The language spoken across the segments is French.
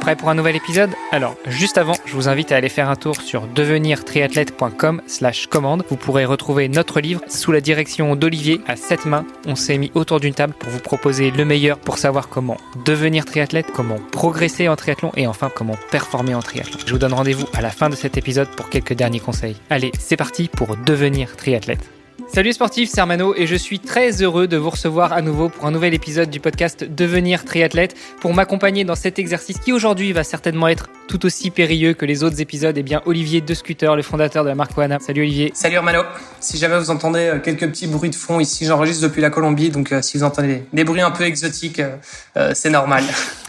Prêt pour un nouvel épisode ? Alors, juste avant, je vous invite à aller faire un tour sur devenirtriathlète.com/commande. Vous pourrez retrouver notre livre sous la direction d'Olivier à 7 mains. On s'est mis autour d'une table pour vous proposer le meilleur pour savoir comment devenir triathlète, comment progresser en triathlon et enfin comment performer en triathlon. Je vous donne rendez-vous à la fin de cet épisode pour quelques derniers conseils. Allez, c'est parti pour devenir triathlète. Salut sportifs, c'est Armano et je suis très heureux de vous recevoir à nouveau pour un nouvel épisode du podcast Devenir triathlète pour m'accompagner dans cet exercice qui aujourd'hui va certainement être tout aussi périlleux que les autres épisodes. Et bien Olivier De Scooter, le fondateur de la marque Oana. Salut Olivier. Salut Armano. Si jamais vous entendez quelques petits bruits de fond ici, j'enregistre depuis la Colombie, donc si vous entendez des bruits un peu exotiques, c'est normal.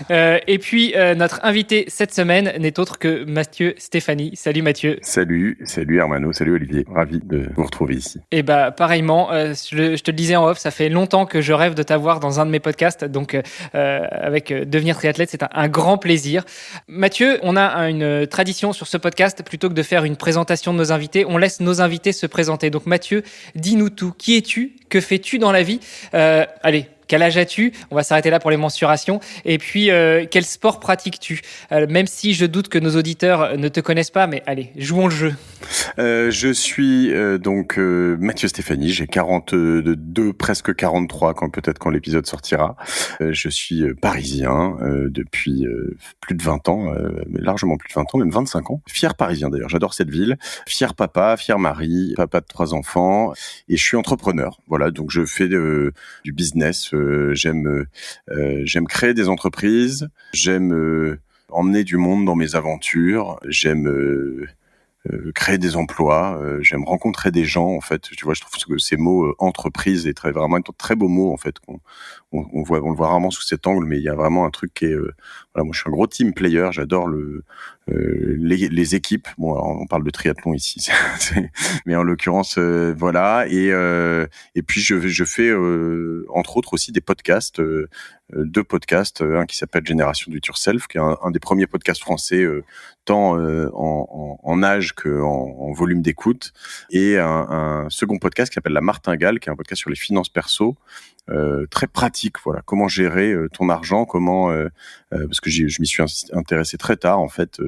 Et puis notre invité cette semaine n'est autre que Mathieu Stéphanie. Salut Mathieu. Salut Armano, salut Olivier. Ravi de vous retrouver ici. Et pareillement, je te le disais en off, ça fait longtemps que je rêve de t'avoir dans un de mes podcasts, donc avec Devenir triathlète, c'est un grand plaisir. Mathieu, on a une tradition sur ce podcast, plutôt que de faire une présentation de nos invités, on laisse nos invités se présenter. Donc Mathieu, dis-nous tout, qui es-tu ? Que fais-tu dans la vie ? Allez, quel âge as-tu ? On va s'arrêter là pour les mensurations. Et puis, quel sport pratiques-tu ? Même si je doute que nos auditeurs ne te connaissent pas, mais allez, jouons le jeu. Je suis donc Mathieu Stéphanie, j'ai 42, presque 43 quand l'épisode sortira. Je suis parisien depuis plus de 20 ans, largement plus de 20 ans, même 25 ans. Fier parisien d'ailleurs, j'adore cette ville. Fier papa, fier mari, papa de 3 enfants. Et je suis entrepreneur. Voilà, donc je fais du business. J'aime créer des entreprises. J'aime emmener du monde dans mes aventures. J'aime créer des emplois, j'aime rencontrer des gens en fait. Tu vois, je trouve que ces mots entreprise est vraiment un très beau mot en fait. On le voit rarement sous cet angle, mais il y a vraiment un truc qui est voilà, moi je suis un gros team player, j'adore les équipes. Bon, alors, on parle de triathlon ici, mais en l'occurrence voilà. Et puis je fais entre autres aussi des podcasts, 2 podcasts, un qui s'appelle Génération Do It Yourself, qui est un des premiers podcasts français tant en âge qu'en volume d'écoute, et un second podcast qui s'appelle La Martingale, qui est un podcast sur les finances perso, très pratique. Voilà, comment gérer ton argent, comment parce que je m'y suis intéressé très tard en fait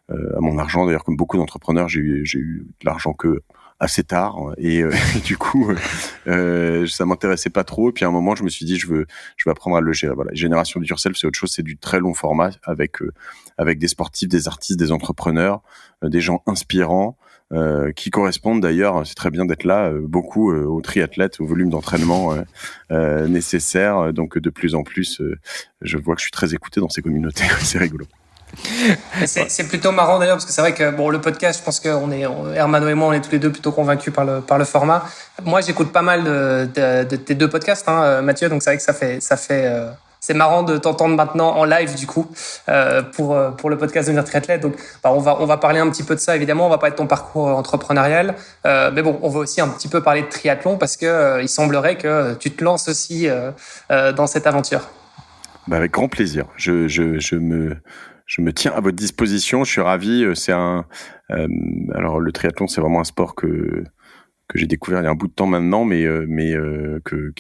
à mon argent. D'ailleurs, comme beaucoup d'entrepreneurs, j'ai eu de l'argent que assez tard, et du coup ça m'intéressait pas trop, et puis à un moment je me suis dit je veux apprendre à le gérer. Voilà, Génération Do It Yourself, c'est autre chose, c'est du très long format avec des sportifs, des artistes, des entrepreneurs, des gens inspirants qui correspondent d'ailleurs, c'est très bien d'être là, beaucoup aux triathlètes, au volume d'entraînement nécessaire. Donc de plus en plus je vois que je suis très écouté dans ces communautés. C'est rigolo. C'est plutôt marrant d'ailleurs, parce que c'est vrai que le podcast, je pense que Hermano et moi, on est tous les deux plutôt convaincus par le format. Moi, j'écoute pas mal de tes 2 podcasts, Mathieu, donc c'est vrai que ça fait c'est marrant de t'entendre maintenant en live du coup pour le podcast Devenir triathlète. Donc on va parler un petit peu de ça, évidemment, on va parler de ton parcours entrepreneurial, mais bon, on va aussi un petit peu parler de triathlon, parce que il semblerait que tu te lances aussi dans cette aventure. Avec grand plaisir. Je me tiens à votre disposition. Je suis ravi. Alors le triathlon, c'est vraiment un sport que j'ai découvert il y a un bout de temps maintenant, mais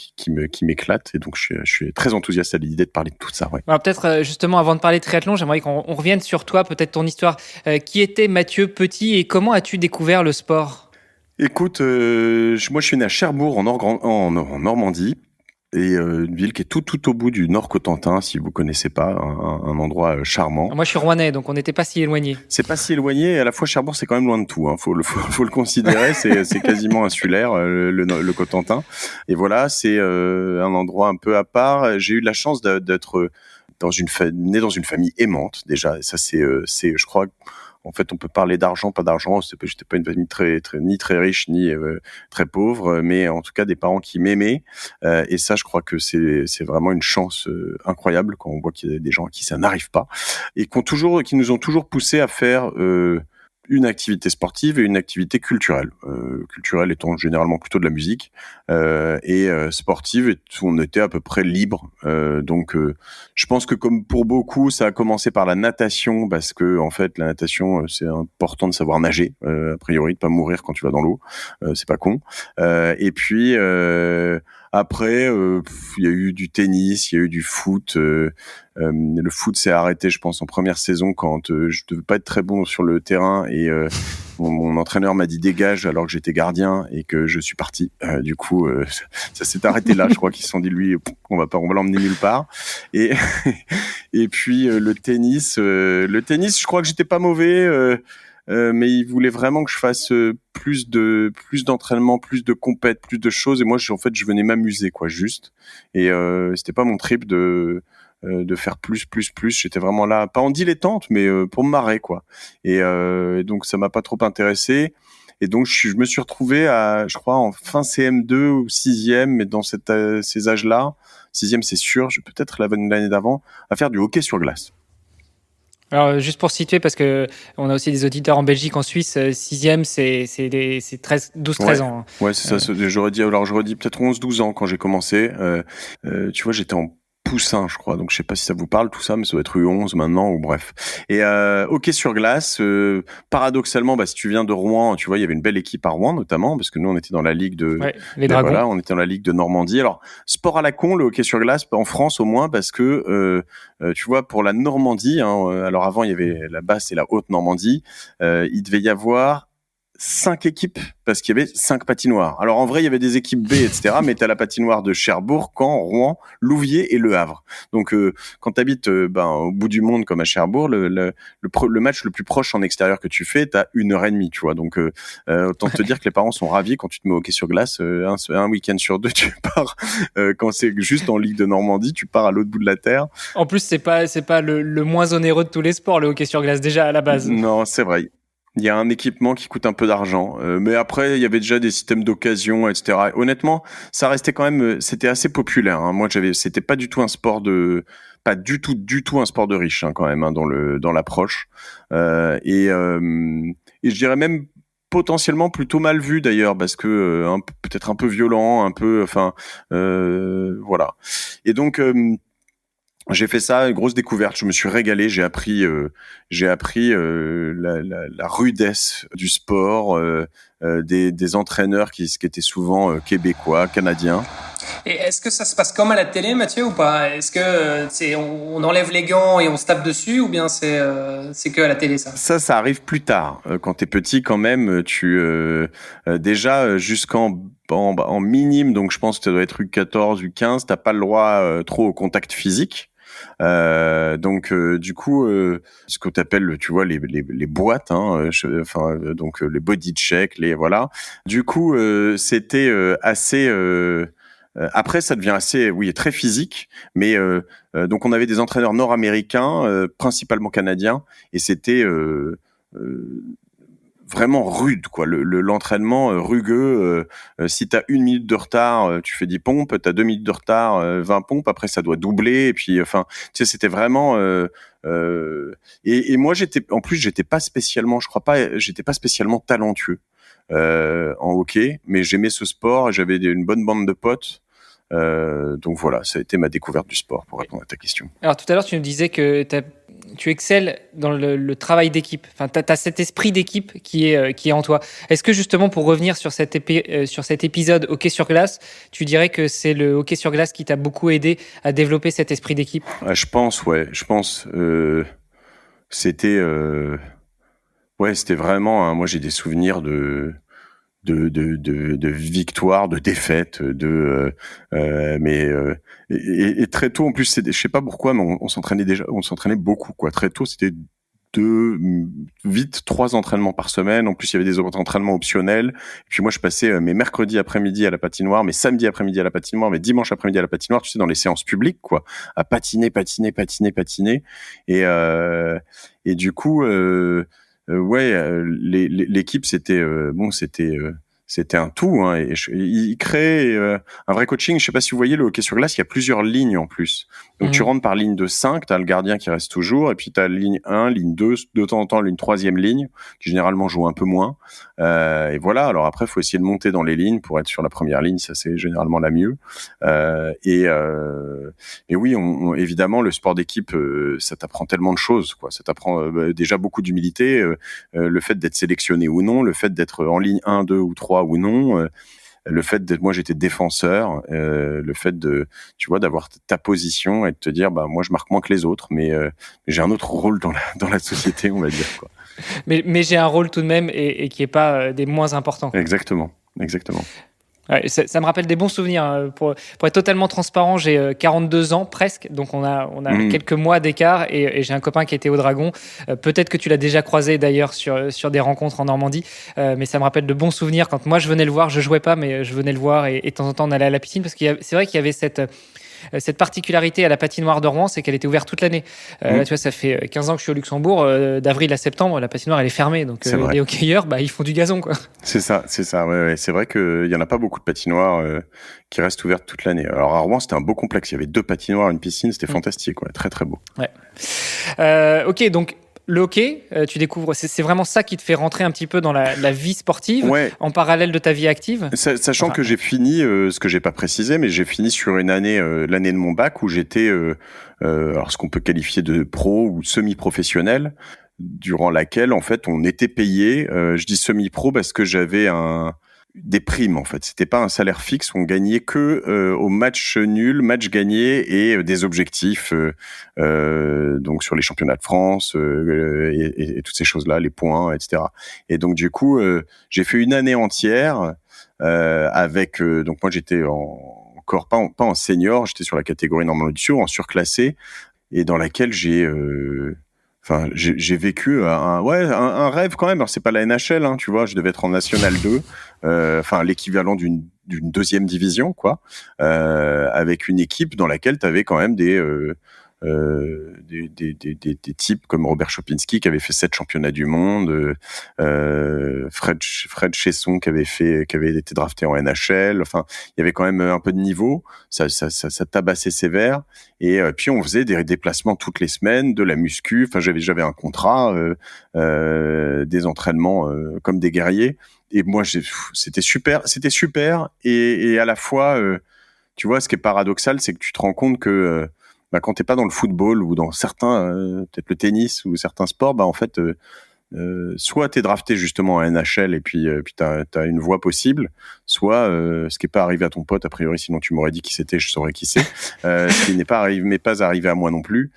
qui m'éclate, et donc je suis très enthousiaste à l'idée de parler de tout ça. Ouais. Alors peut-être justement, avant de parler de triathlon, j'aimerais qu'on revienne sur toi, peut-être ton histoire. Qui était Mathieu petit et comment as-tu découvert le sport ? Écoute, moi je suis né à Cherbourg en Normandie. Et une ville qui est tout au bout du Nord Cotentin, si vous connaissez pas, un endroit charmant. Moi, je suis rouennais, donc on n'était pas si éloigné. C'est pas si éloigné, et à la fois Cherbourg, c'est quand même loin de tout. Faut le considérer. C'est quasiment insulaire, le Cotentin. Et voilà, c'est un endroit un peu à part. J'ai eu de la chance d'être né dans une famille aimante déjà. Et ça, c'est, je crois. En fait, on peut parler d'argent, pas d'argent. J'étais pas une famille ni très riche, ni très pauvre, mais en tout cas des parents qui m'aimaient. Et ça, je crois que c'est vraiment une chance incroyable quand on voit qu'il y a des gens à qui ça n'arrive pas, et qui nous ont toujours poussé à faire une activité sportive et une activité culturelle. Culturelle étant généralement plutôt de la musique, et sportive, on était à peu près libre. Donc, je pense que comme pour beaucoup, ça a commencé par la natation, parce que en fait, la natation, c'est important de savoir nager, a priori, de pas mourir quand tu vas dans l'eau. C'est pas con. Et puis Après, il y a eu du tennis, il y a eu du foot. Le foot s'est arrêté, je pense, en première saison quand je devais pas être très bon sur le terrain et mon entraîneur m'a dit dégage alors que j'étais gardien et que je suis parti. Du coup, ça s'est arrêté là. Je crois qu'ils se sont dit lui, on va l'emmener nulle part. Et et puis le tennis, je crois que j'étais pas mauvais. Mais il voulait vraiment que je fasse plus d'entraînement, plus de compètes, plus de choses. Et moi, en fait, je venais m'amuser, quoi, juste. Et c'était pas mon trip de faire plus. J'étais vraiment là, pas en dilettante, mais pour me marrer, quoi. Et donc, ça m'a pas trop intéressé. Et donc, je me suis retrouvé je crois, en fin CM2 ou 6e, mais dans ces âges-là, 6e, c'est sûr, peut-être l'année d'avant, à faire du hockey sur glace. Alors, juste pour situer, parce que on a aussi des auditeurs en Belgique, en Suisse, 6e, c'est 12-13 ans. Hein. Ouais, c'est ça. J'aurais dit peut-être 11-12 ans quand j'ai commencé. Tu vois, j'étais en poussin, je crois. Donc, je sais pas si ça vous parle tout ça, mais ça doit être U11 maintenant ou bref. Et hockey sur glace, paradoxalement, si tu viens de Rouen, tu vois, il y avait une belle équipe à Rouen notamment, parce que nous, on était dans la ligue les Dragons. Voilà, on était dans la ligue de Normandie. Alors, sport à la con, le hockey sur glace, en France au moins, parce que tu vois, pour la Normandie, alors avant, il y avait la basse et la haute Normandie, il devait y avoir 5 équipes parce qu'il y avait 5 patinoires. Alors en vrai, il y avait des équipes B, etc. Mais t'as la patinoire de Cherbourg, Caen, Rouen, Louviers et Le Havre. Donc quand t'habites au bout du monde comme à Cherbourg, le match le plus proche en extérieur que tu fais, t'as 1h30, tu vois. Donc autant te dire que les parents sont ravis quand tu te mets au hockey sur glace. Un week-end sur 2, tu pars. Quand c'est juste en Ligue de Normandie, tu pars à l'autre bout de la terre. En plus, c'est pas le moins onéreux de tous les sports, le hockey sur glace, déjà à la base. Non, c'est vrai. Il y a un équipement qui coûte un peu d'argent, mais après il y avait déjà des systèmes d'occasion, etc. Honnêtement, ça restait quand même, c'était assez populaire. Hein. Moi, c'était pas du tout un sport pas du tout un sport de riche quand même dans l'approche. Et je dirais même potentiellement plutôt mal vu d'ailleurs parce que peut-être un peu violent, voilà. Et donc j'ai fait ça, une grosse découverte. Je me suis régalé. J'ai appris la rudesse du sport, des entraîneurs qui étaient souvent québécois, canadiens. Et est-ce que ça se passe comme à la télé, Mathieu, ou pas? Est-ce que on enlève les gants et on se tape dessus, ou bien c'est que à la télé ça? Ça arrive plus tard. Quand t'es petit, quand même, tu déjà jusqu'en en minime, donc je pense que ça doit être U14, U15, t'as pas le droit trop au contact physique. Donc du coup ce qu'on appelle, tu vois, les boîtes, donc les body check, voilà. Du coup c'était assez après ça devient assez très physique, mais donc on avait des entraîneurs nord-américains, principalement canadiens, et c'était vraiment rude, quoi. L'entraînement rugueux. Si t'as 1 minute de retard, tu fais 10 pompes. T'as 2 minutes de retard, 20 pompes. Après, ça doit doubler. Et puis, tu sais, c'était vraiment. Et moi, j'étais pas spécialement talentueux en hockey, mais j'aimais ce sport. J'avais une bonne bande de potes. Donc voilà, ça a été ma découverte du sport pour répondre à ta question. Alors tout à l'heure, tu nous disais que tu excelles dans le travail d'équipe. Enfin, tu as cet esprit d'équipe qui est en toi. Est-ce que justement, pour revenir sur cet épisode hockey sur glace, tu dirais que c'est le hockey sur glace qui t'a beaucoup aidé à développer cet esprit d'équipe? Je pense. C'était c'était vraiment. Moi, j'ai des souvenirs de victoires, de défaites, et très tôt en plus, je sais pas pourquoi, mais on s'entraînait beaucoup, quoi. Très tôt, c'était 3 entraînements par semaine. En plus, il y avait des entraînements optionnels. Et puis moi, je passais mes mercredis après-midi à la patinoire, mes samedis après-midi à la patinoire, mes dimanches après-midi à la patinoire, tu sais, dans les séances publiques, quoi, à patiner. Et du coup, l'équipe, c'était un tout, hein, et il crée un vrai coaching. Je sais pas si vous voyez, le hockey sur glace, il y a plusieurs lignes en plus. Donc tu rentres par ligne de 5, t'as le gardien qui reste toujours, et puis t'as ligne 1, ligne 2, de temps en temps une 3e ligne, qui généralement joue un peu moins. Et voilà, alors après, il faut essayer de monter dans les lignes pour être sur la première ligne, ça c'est généralement la mieux. Et oui, évidemment, le sport d'équipe, ça t'apprend tellement de choses, quoi. Ça t'apprend déjà beaucoup d'humilité, le fait d'être sélectionné ou non, le fait d'être en ligne 1, 2 ou 3 ou non. le fait d'être, moi j'étais défenseur, le fait de, tu vois, d'avoir ta position et de te dire, bah moi je marque moins que les autres, mais j'ai un autre rôle dans la société, on va dire, quoi. Mais j'ai un rôle tout de même et qui est pas des moins importants. Exactement. Ouais, ça me rappelle des bons souvenirs. Pour être totalement transparent, j'ai 42 ans presque, donc on a quelques mois d'écart et j'ai un copain qui était au Dragon. Peut-être que tu l'as déjà croisé d'ailleurs sur des rencontres en Normandie, mais ça me rappelle de bons souvenirs. Quand moi je venais le voir, je jouais pas, mais je venais le voir et de temps en temps on allait à la piscine parce c'est vrai qu'il y avait cette particularité à la patinoire de Rouen, c'est qu'elle était ouverte toute l'année. Là, tu vois, ça fait 15 ans que je suis au Luxembourg. D'avril à septembre, la patinoire, elle est fermée. Donc, les hockeyeurs, ils font du gazon, quoi. C'est ça. Ouais. C'est vrai qu'il y en a pas beaucoup de patinoires qui restent ouvertes toute l'année. Alors, à Rouen, c'était un beau complexe. Il y avait 2 patinoires, une piscine. C'était fantastique, quoi. Très, très beau. Ouais. Ok, donc, le hockey, tu découvres, c'est vraiment ça qui te fait rentrer un petit peu dans la vie sportive, en parallèle de ta vie active. Sachant que j'ai fini, ce que j'ai pas précisé, mais j'ai fini sur une année, l'année de mon bac où j'étais, alors ce qu'on peut qualifier de pro ou semi-professionnel, durant laquelle en fait on était payé. Je dis semi-pro parce que j'avais des primes en fait. C'était pas un salaire fixe, on gagnait que au match nul, match gagné et des objectifs donc sur les championnats de France et toutes ces choses-là, les points, etc. Et donc du coup, j'ai fait une année entière avec donc moi j'étais encore pas en senior, j'étais sur la catégorie Normandie du Sud, en surclassé, et dans laquelle j'ai vécu un rêve quand même. Alors c'est pas la NHL, hein, tu vois, je devais être en National 2, l'équivalent d'une deuxième division, quoi, avec une équipe dans laquelle tu avais quand même des types comme Robert Chopinski qui avait fait 7 championnats du monde, Fred Chesson qui avait été drafté en NHL. Enfin, il y avait quand même un peu de niveau. Ça tabassait sévère. Et puis on faisait des déplacements toutes les semaines, de la muscu. Enfin, j'avais un contrat, des entraînements comme des guerriers. Et moi, c'était super. Et à la fois, tu vois, ce qui est paradoxal, c'est que tu te rends compte que quand t'es pas dans le football ou dans certains, peut-être le tennis ou certains sports, en fait, soit t'es drafté justement à NHL et puis t'as une voie possible, soit ce qui est pas arrivé à ton pote a priori, sinon tu m'aurais dit qui c'était, je saurais qui c'est, ce qui n'est pas arrivé à moi non plus,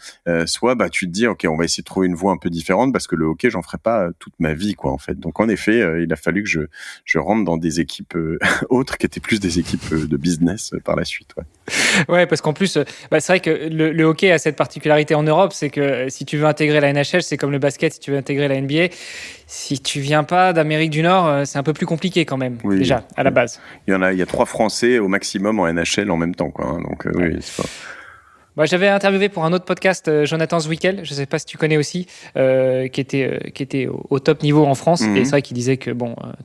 soit tu te dis ok, on va essayer de trouver une voie un peu différente parce que le hockey j'en ferai pas toute ma vie, quoi, en fait. Donc en effet, il a fallu que je rentre dans des équipes autres qui étaient plus des équipes de business par la suite. Ouais, parce qu'en plus, c'est vrai que le hockey a cette particularité en Europe, c'est que si tu veux intégrer la NHL, c'est comme le basket, si tu veux intégrer la NBA, si tu viens pas d'Amérique du Nord, c'est un peu plus compliqué quand même, déjà, à la base. Il y a 3 Français au maximum en NHL en même temps, quoi, hein, donc oui, c'est pas... J'avais interviewé pour un autre podcast Jonathan Zwickel, je ne sais pas si tu connais aussi, qui était au top niveau en France. Et c'est vrai qu'il disait que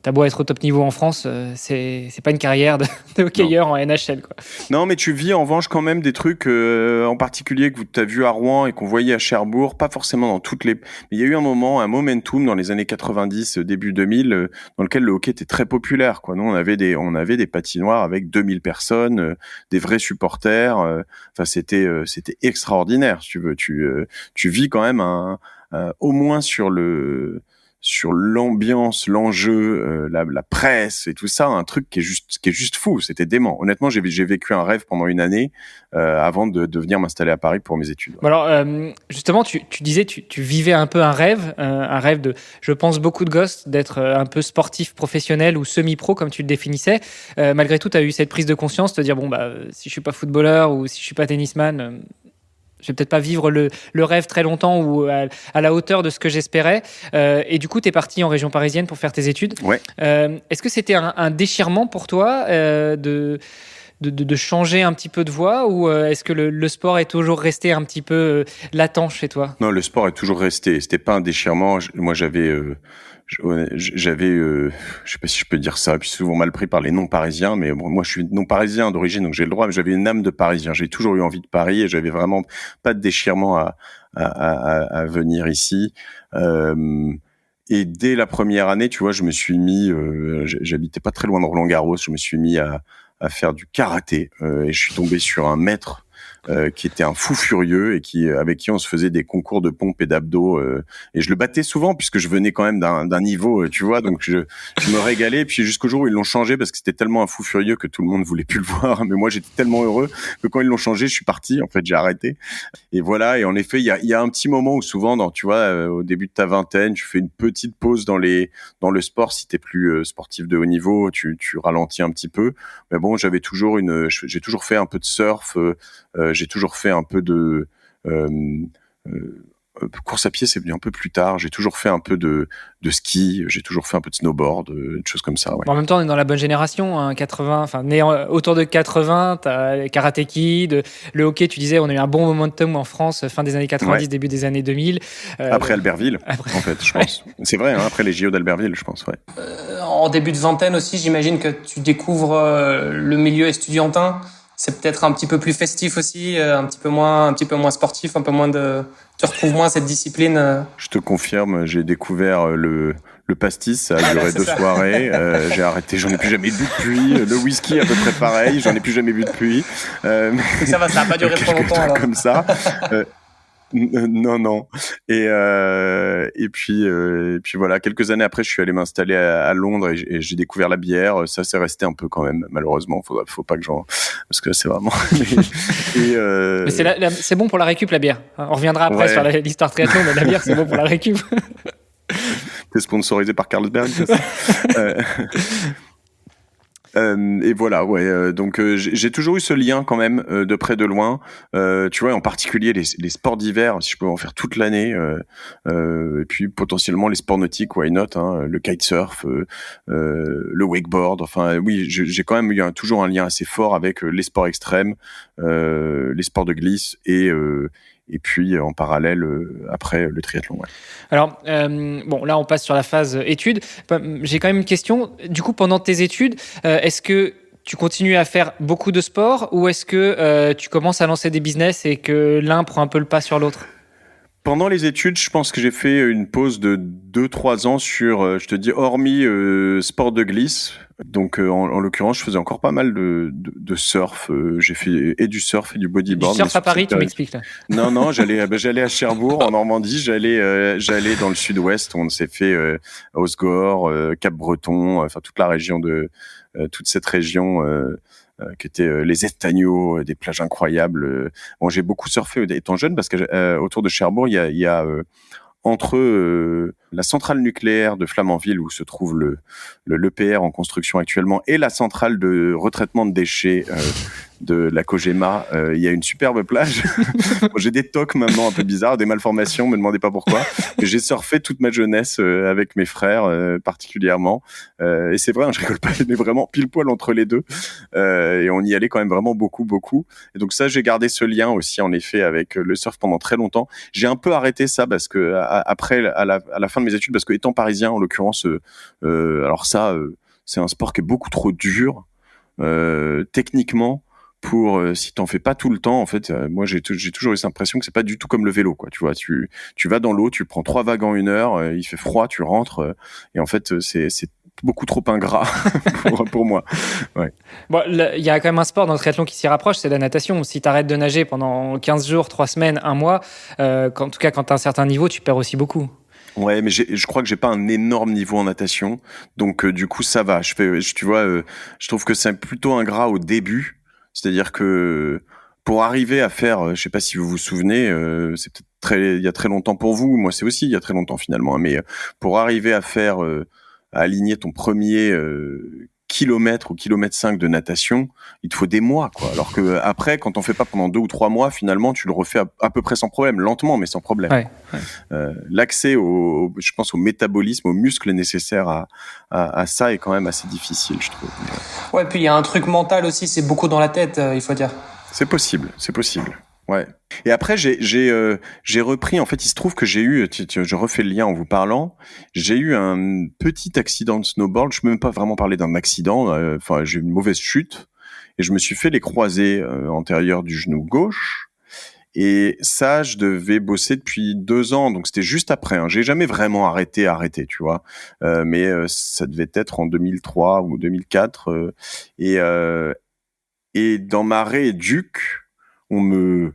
t'as beau être au top niveau en France, c'est pas une carrière de hockeyeur en NHL, quoi. Non, mais tu vis en revanche quand même des trucs, en particulier que tu as vu à Rouen et qu'on voyait à Cherbourg, pas forcément dans toutes les... Mais il y a eu un momentum dans les années 90, début 2000, dans lequel le hockey était très populaire, quoi. Nous, on avait des patinoires avec 2000 personnes, des vrais supporters. Enfin, c'était extraordinaire, si tu veux. Tu vis quand même au moins sur l'ambiance, l'enjeu, la presse et tout ça, un truc qui est juste fou. C'était dément. Honnêtement, j'ai vécu un rêve pendant une année avant de venir m'installer à Paris pour mes études. Bon, alors, justement, tu disais, tu vivais un peu un rêve de, je pense, beaucoup de gosses, d'être un peu sportif professionnel ou semi-pro, comme tu le définissais. Malgré tout, tu as eu cette prise de conscience, te dire, si je suis pas footballeur ou si je suis pas tennisman, je vais peut-être pas vivre le rêve très longtemps ou à la hauteur de ce que j'espérais. Et du coup, tu es parti en région parisienne pour faire tes études. Ouais. Est-ce que c'était un déchirement pour toi de changer un petit peu de voie, ou est-ce que le sport est toujours resté un petit peu latent chez toi? Non, le sport est toujours resté. C'était pas un déchirement. Moi, j'avais, je sais pas si je peux dire ça, puis souvent mal pris par les non-parisiens, mais bon, moi je suis non-parisien d'origine, donc j'ai le droit, mais j'avais une âme de parisien. J'ai toujours eu envie de Paris et j'avais vraiment pas de déchirement à venir ici. Et dès la première année, tu vois, je me suis mis, j'habitais pas très loin de Roland-Garros, je me suis mis à faire du karaté, et je suis tombé sur un maître qui était un fou furieux et avec qui on se faisait des concours de pompes et d'abdos. Et je le battais souvent puisque je venais quand même d'un niveau, tu vois. Donc je me régalais. Et puis jusqu'au jour où ils l'ont changé parce que c'était tellement un fou furieux que tout le monde voulait plus le voir. Mais moi, j'étais tellement heureux que quand ils l'ont changé, je suis parti. En fait, j'ai arrêté. Et voilà. Et en effet, il y a un petit moment où souvent, tu vois, au début de ta vingtaine, tu fais une petite pause dans le sport. Si t'es plus sportif de haut niveau, tu ralentis un petit peu. Mais bon, j'ai toujours fait un peu de surf. J'ai toujours fait un peu de course à pied, c'est venu un peu plus tard. J'ai toujours fait un peu de ski, j'ai toujours fait un peu de snowboard, des choses comme ça. Ouais. En même temps, on est dans la bonne génération, hein, 80, enfin né autour de 80, t'as Karate Kid, le hockey. Tu disais, on a eu un bon momentum en France, fin des années 90, début des années 2000. Après Albertville, en fait, je pense. C'est vrai, hein, après les JO d'Albertville, je pense. Ouais. En début de vingtaine aussi, j'imagine que tu découvres le milieu estudiantin. C'est peut-être un petit peu plus festif aussi, un petit peu moins sportif, un peu moins de. Tu retrouves moins cette discipline. Je te confirme, j'ai découvert le pastis, ça a duré 2 soirées. J'ai arrêté, j'en ai plus jamais bu depuis. Le whisky à peu près pareil, j'en ai plus jamais bu depuis. Ça va, ça a pas duré trop longtemps alors. Comme ça. Non. Et puis voilà, quelques années après, je suis allé m'installer à Londres et j'ai découvert la bière. Ça, c'est resté un peu quand même, malheureusement. Faut pas que parce que c'est vraiment. Mais c'est bon pour la récup, la bière. On reviendra après sur l'histoire triathlon, mais la bière, c'est bon pour la récup. T'es sponsorisé par Carlsberg, c'est ça? Et voilà, donc j'ai toujours eu ce lien quand même de près de loin. Tu vois, en particulier les sports d'hiver, si je peux en faire toute l'année. Et puis potentiellement les sports nautiques, why not, hein, le kitesurf, le wakeboard. Enfin, oui, j'ai quand même eu toujours un lien assez fort avec les sports extrêmes, les sports de glisse et puis en parallèle après le triathlon. Ouais. Alors bon, là on passe sur la phase études. J'ai quand même une question. Du coup, pendant tes études, est-ce que tu continues à faire beaucoup de sport ou est-ce que tu commences à lancer des business et que l'un prend un peu le pas sur l'autre? Pendant les études, je pense que j'ai fait une pause de 2-3 ans sur, je te dis, hormis sport de glisse. Donc, en l'occurrence, je faisais encore pas mal de surf. J'ai fait et du surf et du bodyboard. Du surf à Paris, tu m'expliques là? Non, j'allais à Cherbourg, en Normandie. J'allais dans le sud-ouest. On s'est fait Osgore, Cap-Breton, enfin toute la région toute cette région qui était les Estagnos, des plages incroyables. Bon, j'ai beaucoup surfé étant jeune parce que autour de Cherbourg, il y a entre la centrale nucléaire de Flamanville où se trouve l'EPR en construction actuellement et la centrale de retraitement de déchets de la Cogema, il y a une superbe plage. Bon, j'ai des tocs maintenant un peu bizarres, des malformations, me demandez pas pourquoi. Mais j'ai surfé toute ma jeunesse avec mes frères particulièrement. Et c'est vrai, je rigole pas, mais vraiment pile poil entre les deux. Et on y allait quand même vraiment beaucoup. Et donc ça, j'ai gardé ce lien aussi en effet avec le surf pendant très longtemps. J'ai un peu arrêté ça parce que après à la fin de mes études, parce que étant parisien en l'occurrence, alors ça, c'est un sport qui est beaucoup trop dur techniquement. Si t'en fais pas tout le temps, en fait, moi j'ai toujours eu cette impression que c'est pas du tout comme le vélo, quoi. Tu vois, tu vas dans l'eau, tu prends 3 vagues en 1 heure, il fait froid, tu rentres, et en fait c'est beaucoup trop ingrat pour moi. Ouais. Bon, il y a quand même un sport dans le triathlon qui s'y rapproche, c'est la natation. Si t'arrêtes de nager pendant 15 jours, 3 semaines, 1 mois, en tout cas quand t'as un certain niveau, tu perds aussi beaucoup. Ouais, mais je crois que j'ai pas un énorme niveau en natation, donc du coup ça va. Tu vois, je trouve que c'est plutôt ingrat au début. C'est-à-dire que pour arriver à faire, je sais pas si vous vous souvenez, c'est peut-être il y a très longtemps pour vous, moi c'est aussi il y a très longtemps finalement, hein, mais pour arriver à à aligner ton premier kilomètre ou kilomètre 5 de natation, il te faut des mois, quoi. Alors que après, quand on fait pas pendant 2 ou 3 mois, finalement, tu le refais à peu près sans problème, lentement, mais sans problème. Ouais. L'accès je pense au métabolisme, aux muscles nécessaires à ça est quand même assez difficile, je trouve. Ouais, puis il y a un truc mental aussi, c'est beaucoup dans la tête, il faut dire. C'est possible. Ouais. Et après, j'ai repris. En fait, il se trouve que j'ai eu, je refais le lien en vous parlant. J'ai eu un petit accident de snowboard. Je peux même pas vraiment parler d'un accident. Enfin, j'ai eu une mauvaise chute et je me suis fait les croisés antérieurs du genou gauche. Et ça, je devais bosser depuis 2 ans. Donc c'était juste après. Hein. J'ai jamais vraiment arrêté, tu vois. Mais ça devait être en 2003 ou 2004. Et dans ma rééduque, on me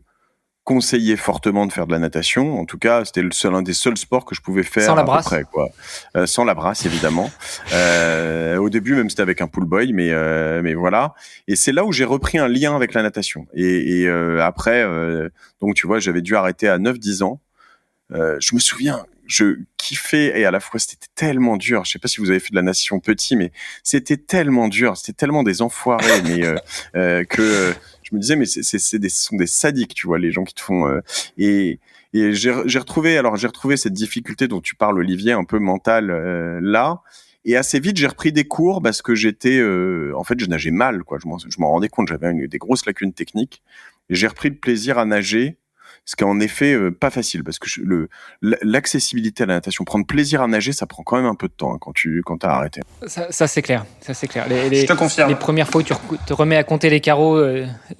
conseillait fortement de faire de la natation. En tout cas, c'était un des seuls sports que je pouvais faire sans la à brasse. peu près, quoi. Sans la brasse, évidemment. Au début, même c'était avec un pool boy, mais voilà. Et c'est là où j'ai repris un lien avec la natation. Et après, donc tu vois, j'avais dû arrêter à 9-10 ans. Je me souviens, je kiffais et à la fois c'était tellement dur. Je sais pas si vous avez fait de la natation petit, mais c'était tellement dur, c'était tellement des enfoirés, mais que je me disais mais ce sont des sadiques, tu vois, les gens qui te font et j'ai retrouvé cette difficulté dont tu parles, Olivier, un peu mentale là. Et assez vite, j'ai repris des cours parce que j'étais, en fait, je nageais mal, quoi. Je m'en rendais compte, j'avais des grosses lacunes techniques. Et j'ai repris le plaisir à nager. Ce qui est en effet pas facile parce que l'accessibilité à la natation, prendre plaisir à nager, ça prend quand même un peu de temps quand t'as arrêté. Ça c'est clair, ça c'est clair. Je te confirme. Les premières fois où tu te remets à compter les carreaux,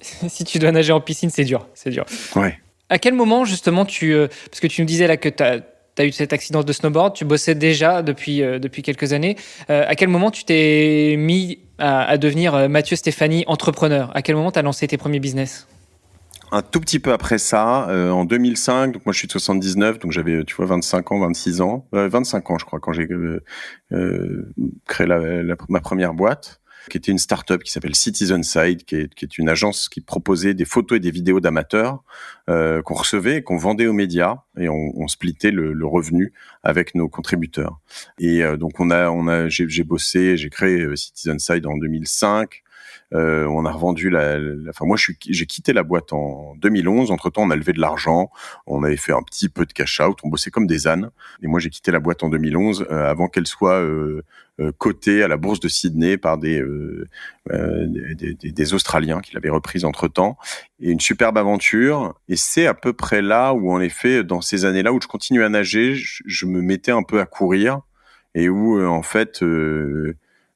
si tu dois nager en piscine, c'est dur, c'est dur. Ouais. À quel moment justement parce que tu me disais là que t'as eu cet accident de snowboard, tu bossais déjà depuis quelques années. À quel moment tu t'es mis à devenir Mathieu Stéphanie entrepreneur? À quel moment t'as lancé tes premiers business? Un tout petit peu après ça, en 2005, donc moi je suis de 79, donc j'avais, tu vois, 25 ans, 26 ans, 25 ans je crois, quand j'ai créé ma première boîte, qui était une start-up qui s'appelle Citizenside, qui est une agence qui proposait des photos et des vidéos d'amateurs qu'on recevait et qu'on vendait aux médias, et on splittait le revenu avec nos contributeurs. Et donc j'ai bossé, j'ai créé Citizenside en 2005. On a revendu moi j'ai quitté la boîte en 2011. Entre-temps, on a levé de l'argent, on avait fait un petit peu de cash out, on bossait comme des ânes. Et moi, j'ai quitté la boîte en 2011 avant qu'elle soit cotée à la bourse de Sydney par des Australiens qui l'avaient reprise entre-temps. Et une superbe aventure. Et c'est à peu près là où, en effet, dans ces années-là où je continuais à nager, je me mettais un peu à courir et où, en fait,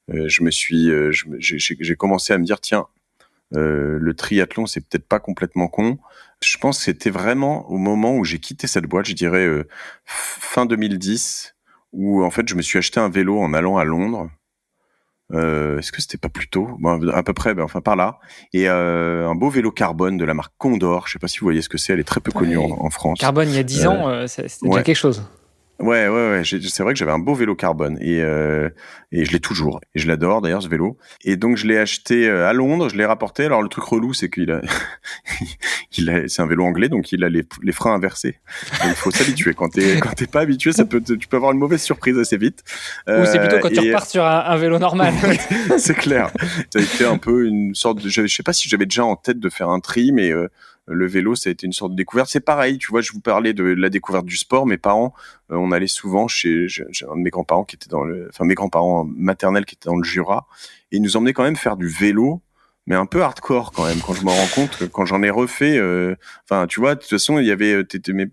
j'ai commencé à me dire, tiens, le triathlon, c'est peut-être pas complètement con. Je pense que c'était vraiment au moment où j'ai quitté cette boîte, je dirais fin 2010, où en fait je me suis acheté un vélo en allant à Londres. Est-ce que c'était pas plus tôt? Bon, à peu près, enfin par là. Et un beau vélo carbone de la marque Condor. Je sais pas si vous voyez ce que c'est. Elle est très peu connue en France. Carbone, il y a 10 ans, c'était déjà quelque chose. Ouais. C'est vrai que j'avais un beau vélo carbone et je l'ai toujours. Et je l'adore d'ailleurs, ce vélo. Et donc je l'ai acheté à Londres, je l'ai rapporté. Alors le truc relou, c'est c'est un vélo anglais, donc il a les freins inversés. Donc, il faut s'habituer. Quand t'es pas habitué, tu peux avoir une mauvaise surprise assez vite. Ou c'est plutôt quand tu repars sur un vélo normal. C'est clair. Ça a été un peu une sorte de, je sais pas si j'avais déjà en tête de faire un tri, mais le vélo, ça a été une sorte de découverte. C'est pareil, tu vois, je vous parlais de la découverte du sport. Mes parents, on allait souvent j'ai un de mes grands-parents qui était mes grands-parents maternels qui étaient dans le Jura, et ils nous emmenaient quand même faire du vélo, mais un peu hardcore quand même. Quand je me rends compte, quand j'en ai refait, tu vois, de toute façon, il y avait,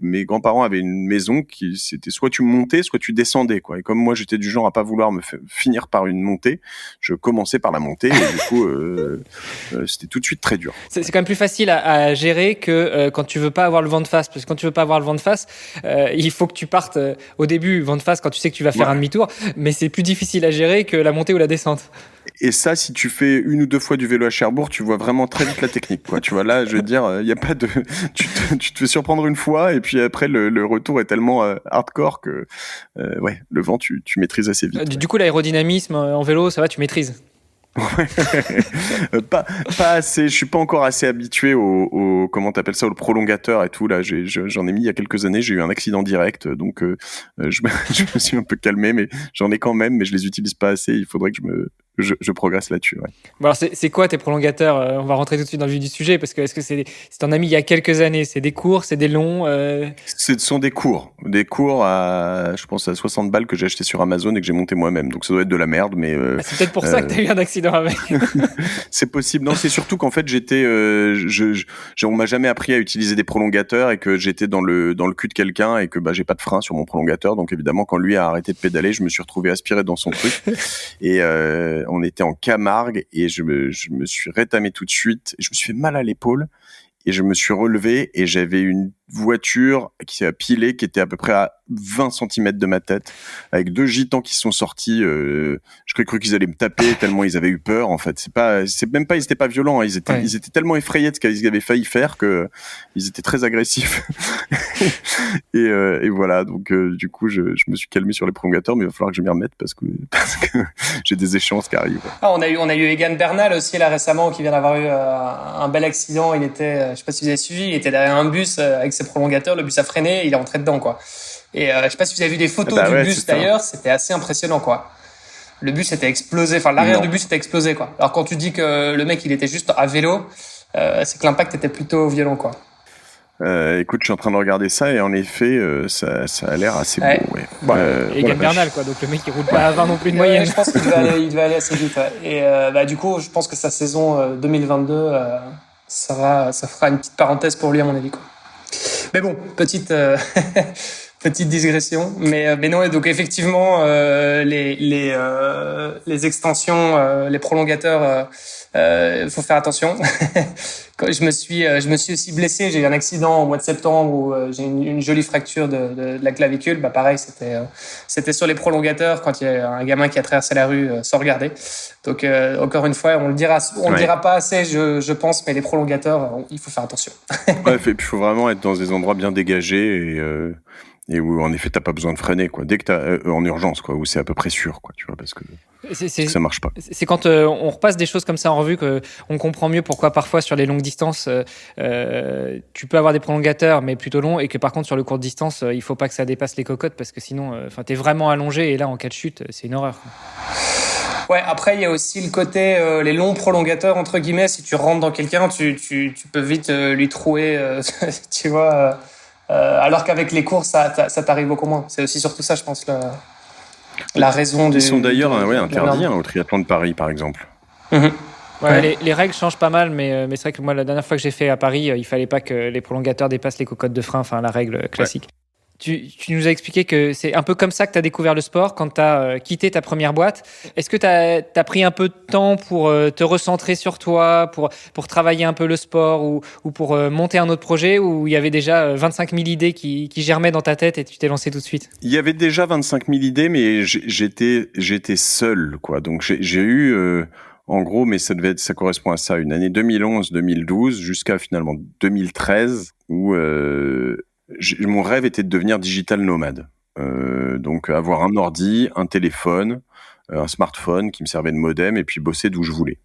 mes grands-parents avaient une maison qui, c'était soit tu montais, soit tu descendais, quoi. Et comme moi, j'étais du genre à pas vouloir finir par une montée, je commençais par la montée, et du coup, c'était tout de suite très dur. C'est quand même plus facile à gérer que quand tu veux pas avoir le vent de face, parce que quand tu veux pas avoir le vent de face, il faut que tu partes au début vent de face quand tu sais que tu vas faire un demi-tour, mais c'est plus difficile à gérer que la montée ou la descente. Et ça, si tu fais 1 ou 2 fois du vélo à Cherbourg, tu vois vraiment très vite la technique, quoi. Tu vois, là, je veux dire, il y a pas de, tu te fais surprendre une fois, et puis après, le retour est tellement hardcore que, le vent, tu maîtrises assez vite. Du coup, l'aérodynamisme en vélo, ça va, tu maîtrises. pas assez, je suis pas encore assez habitué au comment t'appelles ça, au prolongateur et tout. Là, j'en ai mis il y a quelques années, j'ai eu un accident direct, donc je me suis un peu calmé, mais j'en ai quand même, mais je les utilise pas assez. Il faudrait que je progresse là-dessus. Ouais. Bon, alors c'est quoi tes prolongateurs? On va rentrer tout de suite dans le vif du sujet, parce que est-ce que c'est t'en as mis il y a quelques années? C'est des courts, c'est des longs? Ce sont des cours à, je pense, à 60 balles que j'ai acheté sur Amazon et que j'ai monté moi-même. Donc ça doit être de la merde, mais c'est peut-être pour ça que t'as eu un accident avec. C'est possible. Non, c'est surtout qu'en fait j'étais, on m'a jamais appris à utiliser des prolongateurs, et que j'étais dans le cul de quelqu'un, et que j'ai pas de frein sur mon prolongateur. Donc évidemment, quand lui a arrêté de pédaler, je me suis retrouvé aspiré dans son truc. Et on était en Camargue, et je me suis rétamé tout de suite. Et je me suis fait mal à l'épaule. et je me suis relevé et j'avais une voiture qui a pilé, qui était à peu près à 20 cm de ma tête, avec 2 gitans qui sont sortis. Je cru qu'ils allaient me taper tellement ils avaient eu peur. En fait, c'est même pas, ils étaient pas violents. Hein, ils étaient tellement effrayés de ce qu'ils avaient failli faire que ils étaient très agressifs. et voilà. Donc du coup, je me suis calmé sur les prolongateurs, mais il va falloir que je m'y remette parce que j'ai des échéances qui arrivent. Ah, on a eu Egan Bernal aussi là récemment qui vient d'avoir eu un bel accident. Il était, je sais pas si vous avez suivi, il était derrière un bus avec ses prolongateurs, le bus a freiné, il est rentré dedans quoi. Et je sais pas si vous avez vu des photos du bus d'ailleurs, c'était assez impressionnant quoi. Le bus était explosé, enfin l'arrière du bus était explosé quoi. Alors quand tu dis que le mec il était juste à vélo, c'est que l'impact était plutôt violent quoi. Écoute, je suis en train de regarder ça et en effet, ça a l'air assez beau. Ouais. Egan Bernal, quoi. Donc le mec, il roule pas à 20 non plus de moyenne. Je pense qu'il devait aller assez vite. Ouais. Et du coup, je pense que sa saison 2022, ça fera une petite parenthèse pour lui à mon avis, quoi. Mais bon, petite digression. Mais non, donc effectivement, les extensions, les prolongateurs. Faut faire attention. Je me suis aussi blessé. J'ai eu un accident au mois de septembre où j'ai une jolie fracture de la clavicule. Bah pareil, c'était sur les prolongateurs quand il y a un gamin qui a traversé la rue sans regarder. Donc encore une fois, on le dira pas assez, je pense, mais les prolongateurs, il faut faire attention. Ouais, et puis il faut vraiment être dans des endroits bien dégagés et où en effet t'as pas besoin de freiner quoi. Dès que t'as en urgence quoi, où c'est à peu près sûr quoi, tu vois, parce que ça marche pas. C'est quand on repasse des choses comme ça en revue qu'on comprend mieux pourquoi parfois sur les longues distances tu peux avoir des prolongateurs mais plutôt longs et que par contre sur le court distance il faut pas que ça dépasse les cocottes parce que sinon t'es vraiment allongé et là en cas de chute c'est une horreur. Ouais, après il y a aussi le côté les longs prolongateurs entre guillemets, si tu rentres dans quelqu'un tu peux vite lui trouer tu vois alors qu'avec les courses ça t'arrive beaucoup moins. C'est aussi surtout ça je pense la raison Ils sont d'ailleurs interdits au triathlon de Paris, par exemple. Mm-hmm. Ouais. Les règles changent pas mal, mais c'est vrai que moi, la dernière fois que j'ai fait à Paris, il fallait pas que les prolongateurs dépassent les cocottes de frein, enfin la règle classique. Ouais. Tu nous as expliqué que c'est un peu comme ça que tu as découvert le sport quand tu as quitté ta première boîte. Est-ce que tu as pris un peu de temps pour te recentrer sur toi, pour travailler un peu le sport ou pour monter un autre projet où il y avait déjà 25 000 idées qui germaient dans ta tête et tu t'es lancé tout de suite? Il y avait déjà 25 000 idées, mais j'étais seul, quoi. Donc j'ai eu... en gros, mais ça correspond à ça, une année 2011-2012 jusqu'à finalement 2013 où... mon rêve était de devenir digital nomade. Donc avoir un ordi, un téléphone, un smartphone qui me servait de modem et puis bosser d'où je voulais.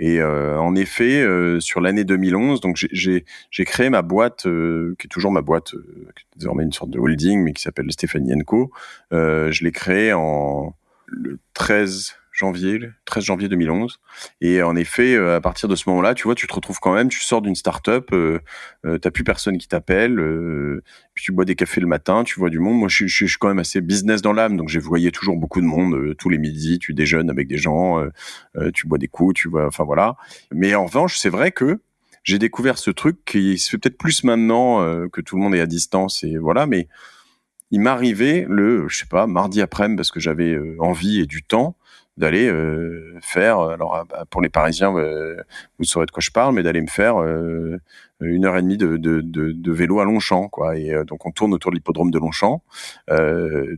Et en effet, sur l'année 2011, donc j'ai créé ma boîte, qui est toujours ma boîte, qui est désormais une sorte de holding, mais qui s'appelle Stéphanie & Co. Je l'ai créée le 13 janvier 2011. Et en effet, à partir de ce moment-là, tu vois, tu te retrouves quand même, tu sors d'une start-up, t'as plus personne qui t'appelle, puis tu bois des cafés le matin, tu vois du monde. Moi, je suis quand même assez business dans l'âme, donc j'ai voyé toujours beaucoup de monde. Tous les midis, tu déjeunes avec des gens, tu bois des coups, tu vois, enfin voilà. Mais en revanche, c'est vrai que j'ai découvert ce truc qui se fait peut-être plus maintenant que tout le monde est à distance et voilà, mais il m'arrivait je sais pas, mardi après-midi, parce que j'avais envie et du temps, d'aller faire, alors pour les Parisiens, vous saurez de quoi je parle, mais d'aller me faire 1h30 de vélo à Longchamp, quoi. Et donc on tourne autour de l'hippodrome de Longchamp.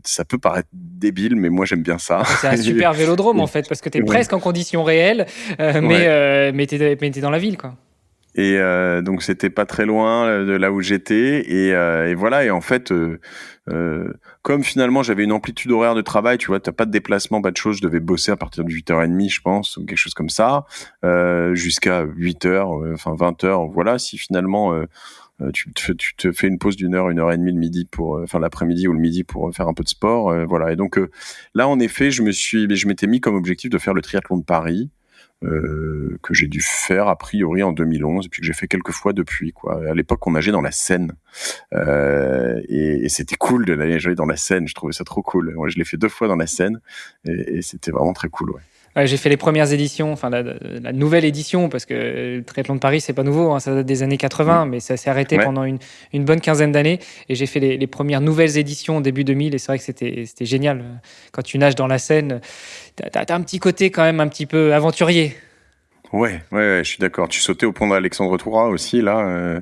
Ça peut paraître débile, mais moi j'aime bien ça. C'est un super vélodrome en fait, parce que t'es presque en conditions réelles, mais t'es dans la ville, quoi. Et donc c'était pas très loin de là où j'étais et voilà, et en fait comme finalement j'avais une amplitude horaire de travail, tu vois, t'as pas de déplacement, pas de choses, je devais bosser à partir de 8h30 je pense, ou quelque chose comme ça, jusqu'à 8h, enfin 20h, voilà. Si finalement tu te fais une pause d'1h, 1h30 le midi l'après-midi ou le midi pour faire un peu de sport, voilà. Et donc là en effet je m'étais mis comme objectif de faire le triathlon de Paris, que j'ai dû faire a priori en 2011 et puis que j'ai fait quelques fois depuis, quoi. À l'époque on nageait dans la Seine et c'était cool de nager dans la Seine, je trouvais ça trop cool. Moi je l'ai fait 2 fois dans la Seine et c'était vraiment très cool, ouais. Ouais, j'ai fait les premières éditions, enfin la nouvelle édition, parce que le triathlon de Paris, c'est pas nouveau, hein, ça date des années 80, mais ça s'est arrêté pendant une bonne quinzaine d'années. Et j'ai fait les premières nouvelles éditions début 2000, et c'est vrai que c'était génial. Quand tu nages dans la Seine, t'as un petit côté quand même un petit peu aventurier. Ouais, je suis d'accord. Tu sautais au pont d'Alexandre Toura aussi, là.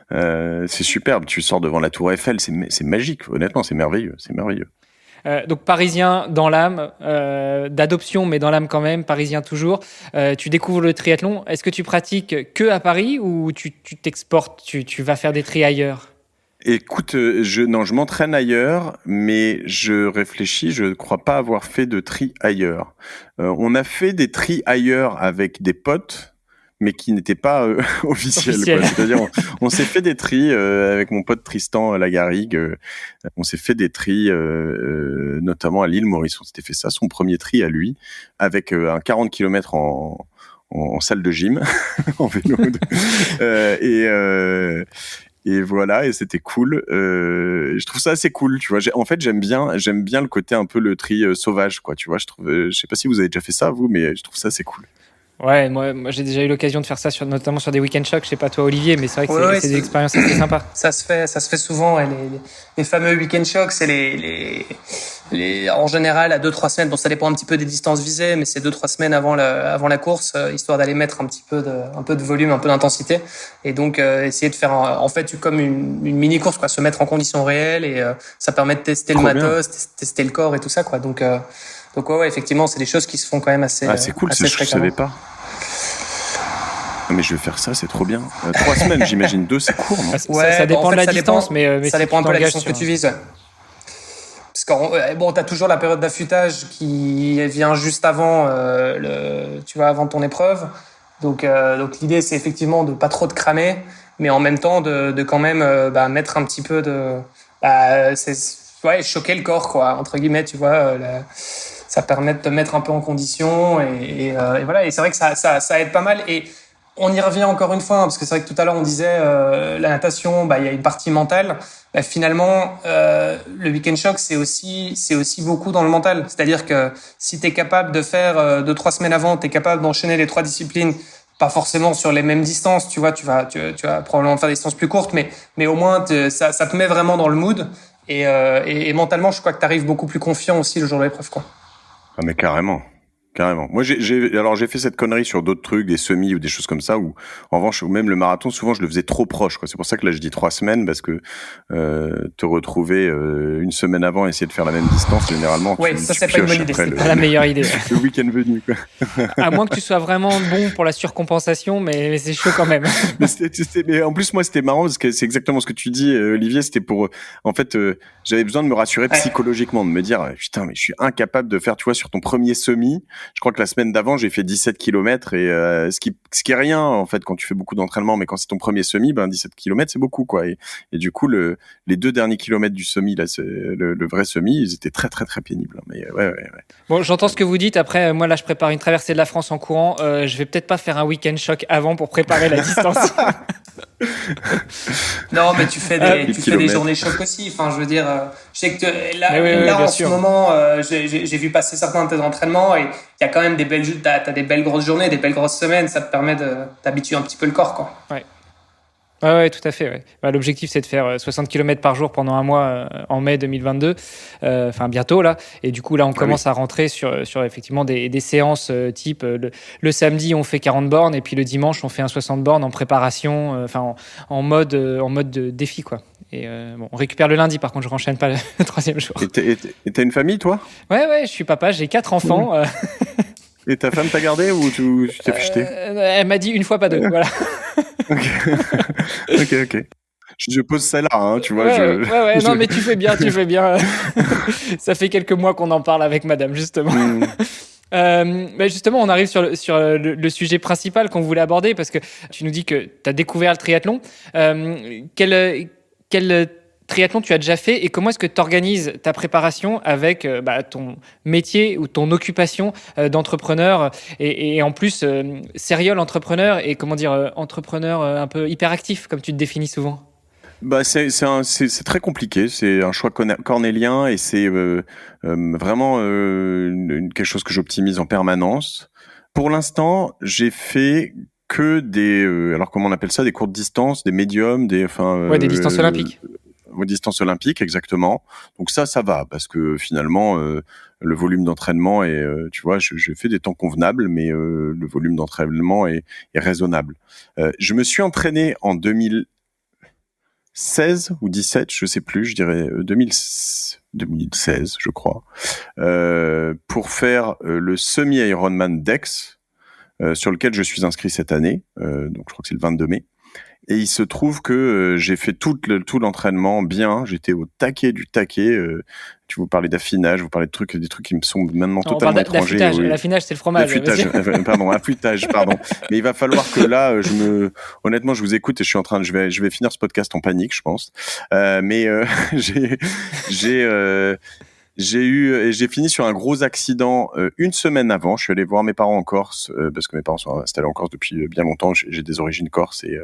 C'est superbe. Tu sors devant la Tour Eiffel, c'est magique. Honnêtement, c'est merveilleux. Donc parisien dans l'âme, d'adoption mais dans l'âme quand même, parisien toujours. Tu découvres le triathlon. Est-ce que tu pratiques que à Paris ou tu t'exportes, tu vas faire des tri ailleurs? Écoute, je m'entraîne ailleurs, mais je réfléchis, je ne crois pas avoir fait de tri ailleurs. On a fait des tri ailleurs avec des potes, mais qui n'étaient pas officiels. Quoi. C'est-à-dire, on s'est fait des tri avec mon pote Tristan Lagarrigue. On s'est fait des tri, notamment à l'île Maurice. On s'était fait ça, son premier tri à lui, avec un 40 km en salle de gym, en vélo. Et voilà, et c'était cool. Je trouve ça assez cool, tu vois. En fait, j'aime bien le côté un peu le tri sauvage, quoi. Tu vois, je sais pas si vous avez déjà fait ça, vous, mais je trouve ça assez cool. Ouais, moi j'ai déjà eu l'occasion de faire ça, notamment sur des week-end shocks. Je sais pas toi, Olivier, mais c'est vrai que c'est des expériences assez sympas. Ça se fait souvent. Et les fameux week-end shocks, c'est en général à 2-3 semaines. Bon, ça dépend un petit peu des distances visées, mais c'est 2-3 semaines avant la course, histoire d'aller mettre un peu de volume, un peu d'intensité, et donc essayer de faire en fait comme une mini course, quoi, se mettre en conditions réelles, et ça permet de tester le matos, tester le corps et tout ça, quoi. Donc ouais, effectivement, c'est des choses qui se font quand même assez. Ah, c'est cool, je savais pas. Mais je vais faire ça, c'est trop bien. 3 semaines, j'imagine 2, c'est court, non? Ça dépend de la distance, mais ça dépend un peu de la distance que tu vises. Ouais. Parce que t'as toujours la période d'affûtage qui vient juste avant avant ton épreuve. Donc l'idée, c'est effectivement de pas trop te cramer, mais en même temps de quand même mettre un petit peu choquer le corps, quoi, entre guillemets, tu vois. Ça permet de te mettre un peu en condition, et voilà. Et c'est vrai que ça aide pas mal. Et on y revient encore une fois, parce que c'est vrai que tout à l'heure on disait la natation, il y a une partie mentale. Finalement, le week-end shock, c'est aussi beaucoup dans le mental. C'est-à-dire que si t'es capable de faire 2-3 semaines avant, t'es capable d'enchaîner les 3 disciplines, pas forcément sur les mêmes distances, tu vois, tu vas probablement faire des distances plus courtes, mais au moins ça te met vraiment dans le mood, et mentalement, je crois que t'arrives beaucoup plus confiant aussi le jour de l'épreuve, quoi. Ah, mais carrément. Moi, j'ai fait cette connerie sur d'autres trucs, des semis ou des choses comme ça, où, en revanche, ou même le marathon, souvent, je le faisais trop proche, quoi. C'est pour ça que là, je dis 3 semaines, parce que, te retrouver, une semaine avant, essayer de faire la même distance, généralement, ça, c'est pas une bonne idée. C'est pas la meilleure idée. Le week-end venu, quoi. À moins que tu sois vraiment bon pour la surcompensation, mais c'est chaud quand même. Mais en plus, moi, c'était marrant, parce que c'est exactement ce que tu dis, Olivier, c'était pour, en fait, j'avais besoin de me rassurer psychologiquement, de me dire, putain, mais je suis incapable de faire, tu vois, sur ton premier semi. Je crois que la semaine d'avant, j'ai fait 17 km, et ce qui est rien, en fait, quand tu fais beaucoup d'entraînement, mais quand c'est ton premier semi, 17 km, c'est beaucoup, quoi. Et du coup, les 2 derniers kilomètres du semi, là, le vrai semi, ils étaient très, très, très pénibles. Mais ouais. Bon, j'entends ce que vous dites. Après, moi, là, je prépare une traversée de la France en courant. Je vais peut-être pas faire un week-end choc avant pour préparer la distance. Non, mais tu fais des journées choc aussi. Enfin, je veux dire, je sais que là en ce moment, j'ai vu passer certains de tes entraînements, et il y a quand même t'as des belles grosses journées, des belles grosses semaines. Ça te permet de t'habituer un petit peu le corps, quoi. Ouais. Ouais, tout à fait. Ouais. L'objectif, c'est de faire 60 km par jour pendant un mois en mai 2022, enfin bientôt là. Et du coup, là, on commence à rentrer sur effectivement des séances type le samedi, on fait 40 bornes, et puis le dimanche, on fait un 60 bornes en préparation, en mode de défi, quoi. Et on récupère le lundi, par contre, je renchaîne pas le 3e jour. Et t'as une famille, toi? Ouais, je suis papa, j'ai 4 enfants. Et ta femme t'a gardé ou tu t'es fiché? Elle m'a dit une fois, pas 2, voilà. Ok. Je pose celle-là, hein, tu vois. Ouais. Non, mais tu fais bien. Ça fait quelques mois qu'on en parle avec madame, justement. Justement, on arrive sur le sujet principal qu'on voulait aborder, parce que tu nous dis que tu as découvert le triathlon. Quel triathlon tu as déjà fait, et comment est-ce que tu organises ta préparation avec ton métier ou ton occupation d'entrepreneur, et en plus serial entrepreneur, et entrepreneur un peu hyperactif, comme tu te définis souvent? C'est très compliqué, c'est un choix cornélien, et c'est vraiment quelque chose que j'optimise en permanence. Pour l'instant, j'ai fait que des alors comment on appelle ça, des courtes distances, des médiums, des distances olympiques. vos distances olympiques, exactement. Donc ça va, parce que finalement, le volume d'entraînement est, tu vois, je fais des temps convenables, mais le volume d'entraînement est raisonnable. Je me suis entraîné en 2016 ou 17, je sais plus, je dirais 2016, je crois, pour faire le semi-Ironman Dex, sur lequel je suis inscrit cette année, donc je crois que c'est le 22 mai. Et il se trouve que j'ai fait tout l'entraînement bien. J'étais au taquet du taquet. Tu vous parlais d'affinage, vous parlez des trucs qui me sont maintenant totalement étrangers. L'affinage, c'est le fromage. Affûtage, pardon. Mais il va falloir que là, honnêtement, je vous écoute et je vais finir ce podcast en panique, je pense. J'ai fini sur un gros accident une semaine avant. Je suis allé voir mes parents en Corse parce que mes parents sont installés en Corse depuis bien longtemps. J'ai des origines corses et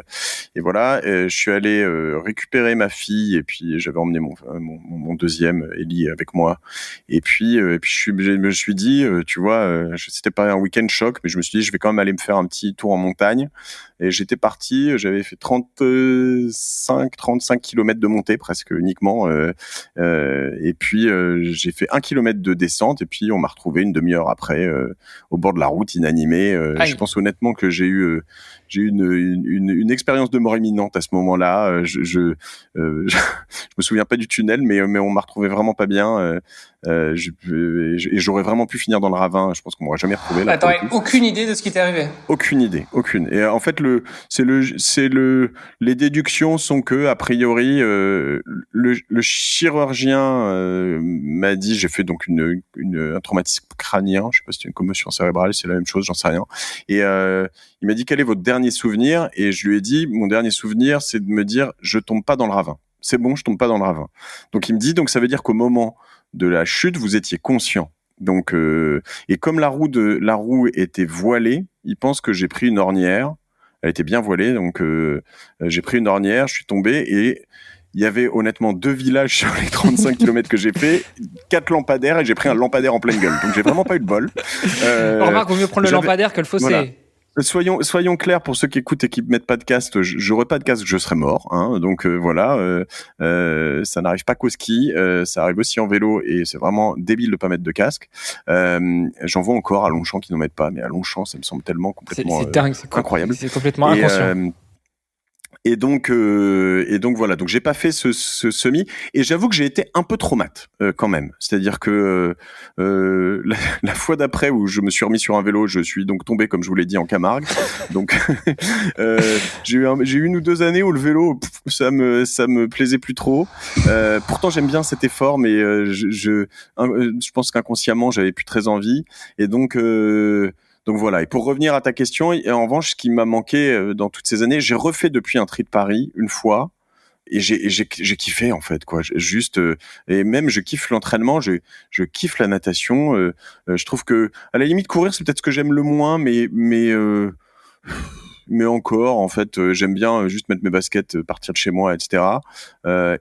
voilà. Je suis allé récupérer ma fille et puis j'avais emmené mon deuxième Ellie avec moi. Et puis je me suis dit, tu vois, c'était pas un week-end choc, mais je me suis dit je vais quand même aller me faire un petit tour en montagne. Et j'étais parti, j'avais fait 35 kilomètres de montée presque uniquement. Et puis j'ai fait 1 kilomètre de descente et puis on m'a retrouvé une demi-heure après au bord de la route inanimé. Je pense honnêtement que j'ai eu une expérience de mort imminente à ce moment-là. Je me souviens pas du tunnel, mais on m'a retrouvé vraiment pas bien. Et j'aurais vraiment pu finir dans le ravin. Je pense qu'on m'aurait jamais retrouvé là. T'aurais aucune idée de ce qui t'est arrivé? Aucune idée. Et en fait, les déductions sont que, a priori, le chirurgien m'a dit, j'ai fait donc un traumatisme crânien. Je sais pas si c'est une commotion cérébrale, c'est la même chose, j'en sais rien. Et il m'a dit, quel est votre dernier souvenir? Et je lui ai dit, mon dernier souvenir, c'est de me dire, je tombe pas dans le ravin. C'est bon, je tombe pas dans le ravin. Donc il me dit, donc ça veut dire qu'au moment de la chute, vous étiez conscient. Donc et comme la roue était voilée, il pense que j'ai pris une ornière. Elle était bien voilée, donc j'ai pris une ornière, je suis tombé et il y avait honnêtement 2 villages sur les 35 km que j'ai fait, 4 lampadaires et j'ai pris un lampadaire en pleine gueule. Donc j'ai vraiment pas eu de bol. Remarque, vaut mieux prendre le lampadaire que le fossé. Voilà. Soyons clairs pour ceux qui écoutent et qui mettent pas de casque, j'aurais pas de casque, je serais mort. Hein, donc voilà, ça n'arrive pas qu'au ski, ça arrive aussi en vélo et c'est vraiment débile de pas mettre de casque. J'en vois encore à Longchamp qui n'en mettent pas, mais à Longchamp ça me semble tellement complètement c'est dingue, incroyable. C'est complètement inconscient. Et donc voilà, donc j'ai pas fait ce semi et j'avoue que j'ai été un peu traumate quand même. C'est-à-dire que la fois d'après où je me suis remis sur un vélo, je suis donc tombé comme je vous l'ai dit en Camargue. Donc j'ai eu 1 ou 2 années où le vélo ça me plaisait plus trop. Pourtant j'aime bien cet effort, mais je pense qu'inconsciemment j'avais plus très envie et donc voilà. Et pour revenir à ta question, et en revanche, ce qui m'a manqué dans toutes ces années, j'ai refait depuis un tri de Paris une fois, et j'ai kiffé en fait quoi. Et même je kiffe l'entraînement, je kiffe la natation. Je trouve que à la limite courir c'est peut-être ce que j'aime le moins, mais encore en fait j'aime bien juste mettre mes baskets, partir de chez moi, etc.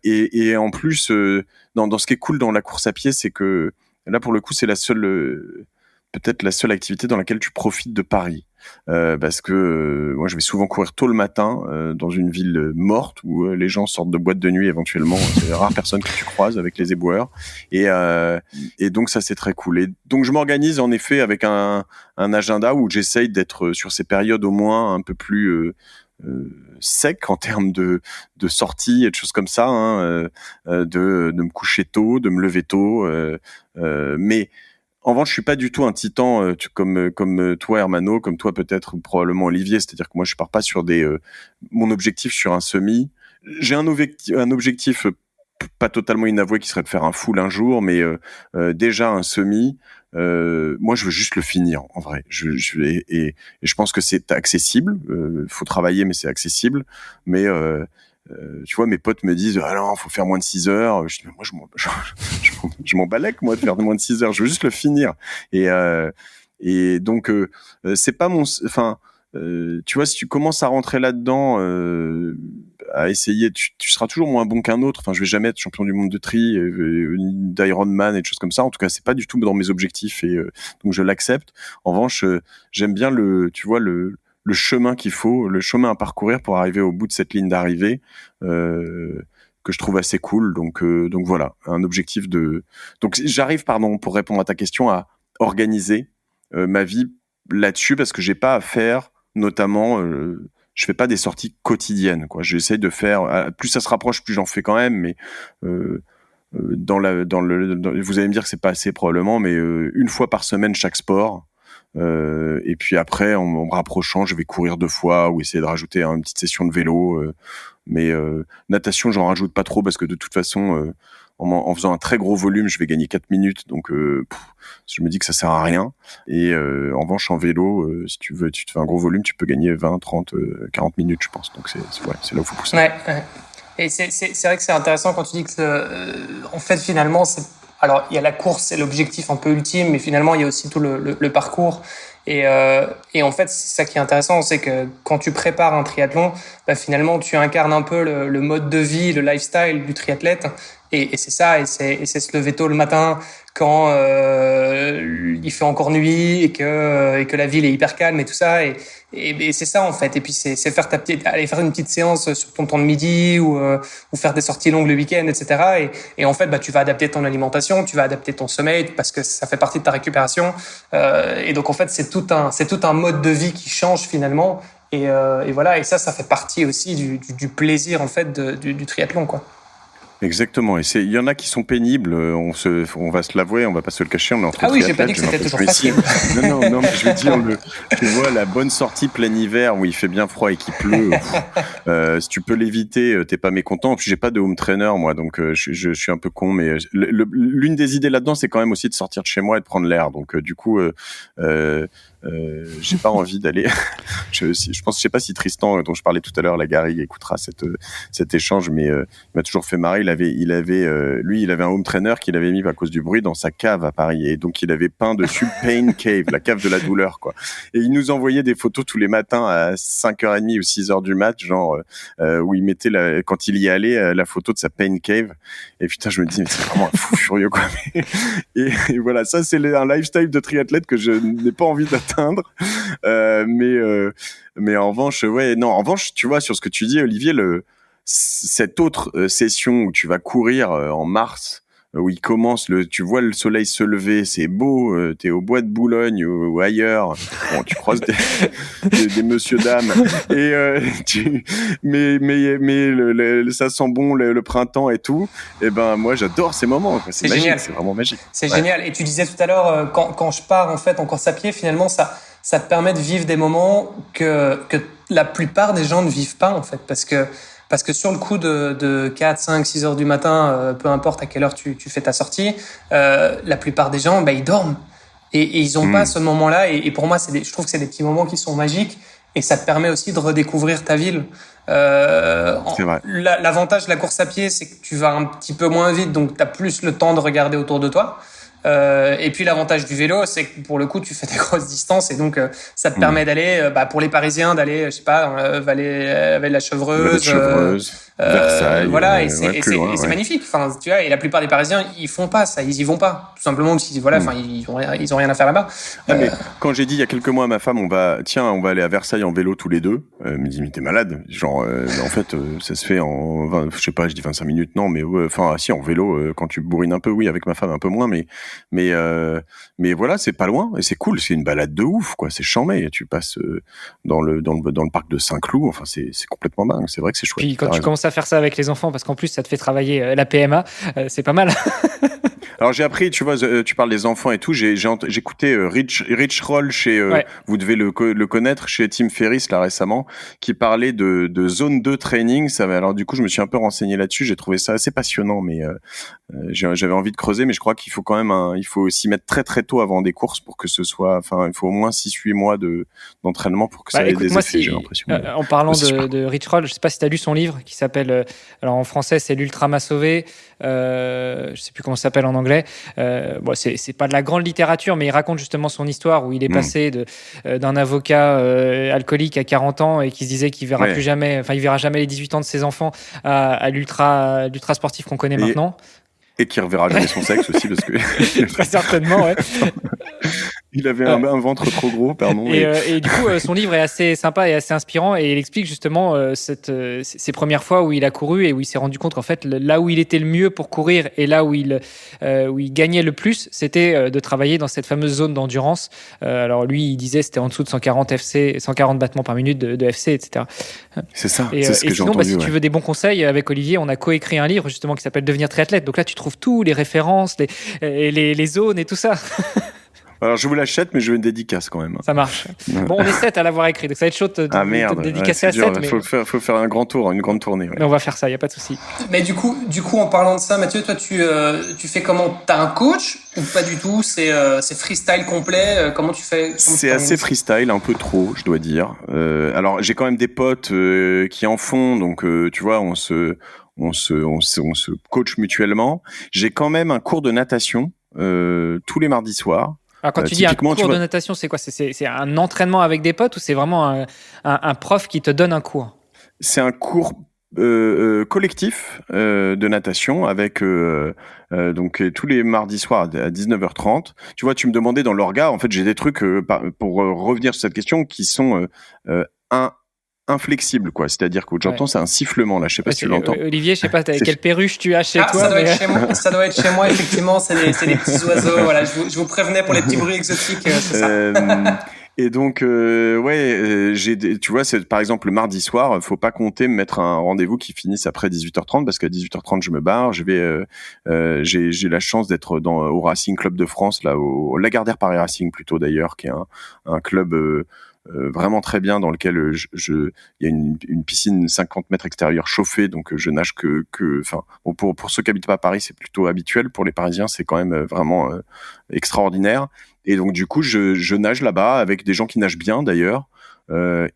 Et en plus dans ce qui est cool dans la course à pied, c'est que là pour le coup c'est peut-être la seule activité dans laquelle tu profites de Paris. Parce que moi je vais souvent courir tôt le matin dans une ville morte où les gens sortent de boîte de nuit éventuellement. C'est les rares personnes que tu croises avec les éboueurs. Et donc ça c'est très cool. Et donc je m'organise en effet avec un agenda où j'essaye d'être sur ces périodes au moins un peu plus sec en termes de sorties et de choses comme ça, hein, de me coucher tôt, de me lever tôt, mais en revanche, je suis pas du tout un titan comme toi, Hermano, comme toi peut-être probablement Olivier. C'est-à-dire que moi, je pars pas sur mon objectif sur un semi. J'ai un objectif pas totalement inavoué qui serait de faire un full un jour, mais déjà un semi. Moi, je veux juste le finir en vrai. Et je pense que c'est accessible. Faut travailler, mais c'est accessible. Mais tu vois, mes potes me disent ah non, faut faire moins de 6 heures. Je dis moi je m'en balèque moi de faire moins de 6 heures. Je veux juste le finir. Et donc c'est pas tu vois, si tu commences à rentrer là-dedans, à essayer, tu seras toujours moins bon qu'un autre. Enfin, je vais jamais être champion du monde de tri, d'Ironman et de choses comme ça. En tout cas, c'est pas du tout dans mes objectifs et donc je l'accepte. En revanche, j'aime bien le chemin qu'il faut, le chemin à parcourir pour arriver au bout de cette ligne d'arrivée, que je trouve assez cool. Donc voilà, un objectif de. Donc j'arrive, pour répondre à ta question, à organiser ma vie là-dessus parce que j'ai pas à faire, notamment. Je fais pas des sorties quotidiennes, quoi. J'essaye de faire. Plus ça se rapproche, plus j'en fais quand même, mais. Vous allez me dire que c'est pas assez probablement, mais une fois par semaine chaque sport. Et puis après, en me rapprochant, je vais courir 2 fois ou essayer de rajouter une petite session de vélo. Mais natation, j'en rajoute pas trop parce que de toute façon, en faisant un très gros volume, je vais gagner 4 minutes. Donc, je me dis que ça sert à rien. Et en revanche, en vélo, si tu te fais un gros volume, tu peux gagner 20, 30, 40 minutes, je pense. Donc, c'est là où il faut pousser. Ouais. Et c'est vrai que c'est intéressant quand tu dis que, en fait, finalement, alors, il y a la course, c'est l'objectif un peu ultime, mais finalement, il y a aussi tout le parcours. Et en fait, c'est ça qui est intéressant, c'est que quand tu prépares un triathlon, bah, finalement, tu incarnes un peu le mode de vie, le lifestyle du triathlète. Et c'est ça, et c'est se lever tôt le matin quand il fait encore nuit et que la ville est hyper calme et tout ça. Et c'est ça en fait. Et puis c'est faire aller faire une petite séance sur ton temps de midi ou faire des sorties longues le week-end, etc. Et en fait, bah tu vas adapter ton alimentation, tu vas adapter ton sommeil parce que ça fait partie de ta récupération. Et donc en fait, c'est tout un mode de vie qui change finalement. Et voilà. Et ça fait partie aussi du plaisir en fait du triathlon, quoi. Exactement, et il y en a qui sont pénibles, on va se l'avouer, on va pas se le cacher, on est entre triathlètes. J'ai pas dit que c'était toujours facile. Non, mais je veux dire, tu vois, la bonne sortie plein hiver où il fait bien froid et qu'il pleut, si tu peux l'éviter, t'es pas mécontent. Puis j'ai pas de home trainer, moi, donc je suis un peu con, mais l'une des idées là-dedans, c'est quand même aussi de sortir de chez moi et de prendre l'air. Donc du coup, j'ai pas envie d'aller. Je sais pas si Tristan, dont je parlais tout à l'heure, la Garrigue, écoutera cet échange, mais il m'a toujours fait marrer. Il avait un home trainer qu'il avait mis à cause du bruit dans sa cave à Paris, et donc il avait peint dessus Pain Cave, la cave de la douleur, quoi. Et il nous envoyait des photos tous les matins à 5h30 ou 6h du mat, genre où il mettait quand il y allait la photo de sa Pain Cave. Et putain, je me dis, mais c'est vraiment un fou furieux, quoi. Et voilà, ça c'est un lifestyle de triathlète que je n'ai pas envie d'atteindre. Mais en revanche, tu vois, sur ce que tu dis, Olivier, cette autre session où tu vas courir en mars, où il commence, tu vois le soleil se lever, c'est beau, t'es au bois de Boulogne ou ailleurs, bon, tu croises des monsieur dames, et mais ça sent bon le printemps et tout. Et ben moi j'adore ces moments, quoi. C'est magique, génial. C'est vraiment magique. C'est génial. Et tu disais tout à l'heure, quand je pars en fait en course à pied, finalement ça te permet de vivre des moments que la plupart des gens ne vivent pas en fait, parce que sur le coup de 4, 5, 6 heures du matin, peu importe à quelle heure tu fais ta sortie, la plupart des gens, bah, ils dorment. Et ils ont pas ce moment-là. Et pour moi, je trouve que c'est des petits moments qui sont magiques. Et ça te permet aussi de redécouvrir ta ville. C'est vrai. L'avantage de la course à pied, c'est que tu vas un petit peu moins vite, donc tu as plus le temps de regarder autour de toi. Et puis l'avantage du vélo, c'est que pour le coup, tu fais des grosses distances et donc ça te permet d'aller, pour les Parisiens, d'aller, je sais pas, Vallée de la Chevreuse, Versailles, voilà, et c'est magnifique. Enfin, tu vois, et la plupart des Parisiens, ils font pas ça, ils y vont pas, tout simplement parce qu'ils voilà, enfin, ils ont rien à faire là-bas. Mais quand j'ai dit il y a quelques mois à ma femme, on va aller à Versailles en vélo tous les deux, elle me dit mais t'es malade, genre en fait ça se fait en je sais pas, je dis 25 minutes, non, mais enfin si en vélo quand tu bourrines un peu, oui, avec ma femme un peu moins, mais voilà, c'est pas loin et c'est cool, c'est une balade de ouf, quoi, c'est chambé, tu passes dans le parc de Saint-Cloud, enfin c'est complètement dingue, c'est vrai que c'est chouette. Puis quand tu commences à faire ça avec les enfants, parce qu'en plus ça te fait travailler la PMA, c'est pas mal. Alors j'ai appris, tu vois, tu parles des enfants et tout, j'ai écouté Rich Roll chez, vous devez le connaître, chez Tim Ferriss là récemment, qui parlait de zone 2 training. Alors du coup je me suis un peu renseigné là-dessus, j'ai trouvé ça assez passionnant, mais j'avais envie de creuser, mais je crois qu'il faut quand même il faut s'y mettre très très tôt avant des courses pour que ce soit, enfin il faut au moins 6-8 mois d'entraînement pour que ça ait des effets, j'ai l'impression. En parlant de Rich Roll, je sais pas si tu as lu son livre qui s'appelle, alors en français c'est l'Ultra m'a sauvé, je sais plus comment ça s'appelle en anglais. Bon, c'est pas de la grande littérature, mais il raconte justement son histoire où il est passé d'un avocat alcoolique à 40 ans et qui se disait qu'il verra plus jamais, enfin il verra jamais les 18 ans de ses enfants à l'ultra sportif qu'on connaît maintenant. Et qui reverra jamais son sexe aussi, parce que très certainement, ouais. Il avait un ventre trop gros, pardon. Et du coup, son livre est assez sympa et assez inspirant et il explique justement ces premières fois où il a couru et où il s'est rendu compte qu'en fait, là où il était le mieux pour courir et là où il gagnait le plus, c'était de travailler dans cette fameuse zone d'endurance. Alors lui, il disait c'était en dessous de 140 FC, 140 battements par minute de FC, etc. C'est ça, et, c'est ce que j'ai sinon, entendu. Si ouais. tu veux des bons conseils, avec Olivier, on a coécrit un livre justement qui s'appelle Devenir triathlète. Donc là, tu trouves tous les références, les zones et tout ça. Alors, je vous l'achète, mais je veux une dédicace quand même. Ça marche. Bon, on est 7 à l'avoir écrit, donc ça va être chaud de dédicacer à 7. Il faut faire un grand tour, une grande tournée. Ouais. Mais on va faire ça, il n'y a pas de souci. Mais du coup, en parlant de ça, Mathieu, toi, tu fais comment? T'as un coach ou pas du tout? C'est freestyle complet? Comment tu fais? C'est assez freestyle, un peu trop, je dois dire. Alors, j'ai quand même des potes qui en font, donc tu vois, on se coach mutuellement. J'ai quand même un cours de natation tous les mardis soirs. Alors quand tu dis un cours de natation, c'est quoi? C'est un entraînement avec des potes ou c'est vraiment un prof qui te donne un cours? C'est un cours collectif de natation avec donc tous les mardis soirs à 19h30. Tu vois, tu me demandais dans l'orga, en fait, j'ai des trucs pour revenir sur cette question qui sont inflexible, quoi. C'est-à-dire que j'entends, c'est un sifflement, là. Je sais pas si tu l'entends. Olivier, je sais pas, quelle perruche tu as chez toi. Ça doit être chez moi, effectivement. C'est les petits oiseaux. Voilà, je vous prévenais pour les petits bruits exotiques, c'est ça. Et donc, tu vois, c'est par exemple le mardi soir, faut pas compter me mettre un rendez-vous qui finisse après 18h30 parce qu'à 18h30 je me barre. Je vais, j'ai la chance d'être au Racing Club de France, là, au Lagardère Paris Racing plutôt d'ailleurs, qui est un club vraiment très bien dans lequel il y a une piscine 50 mètres extérieure chauffée, donc je nage enfin bon, pour ceux qui habitent pas à Paris, c'est plutôt habituel. Pour les Parisiens, c'est quand même vraiment extraordinaire. Et donc du coup, je nage là-bas avec des gens qui nagent bien d'ailleurs.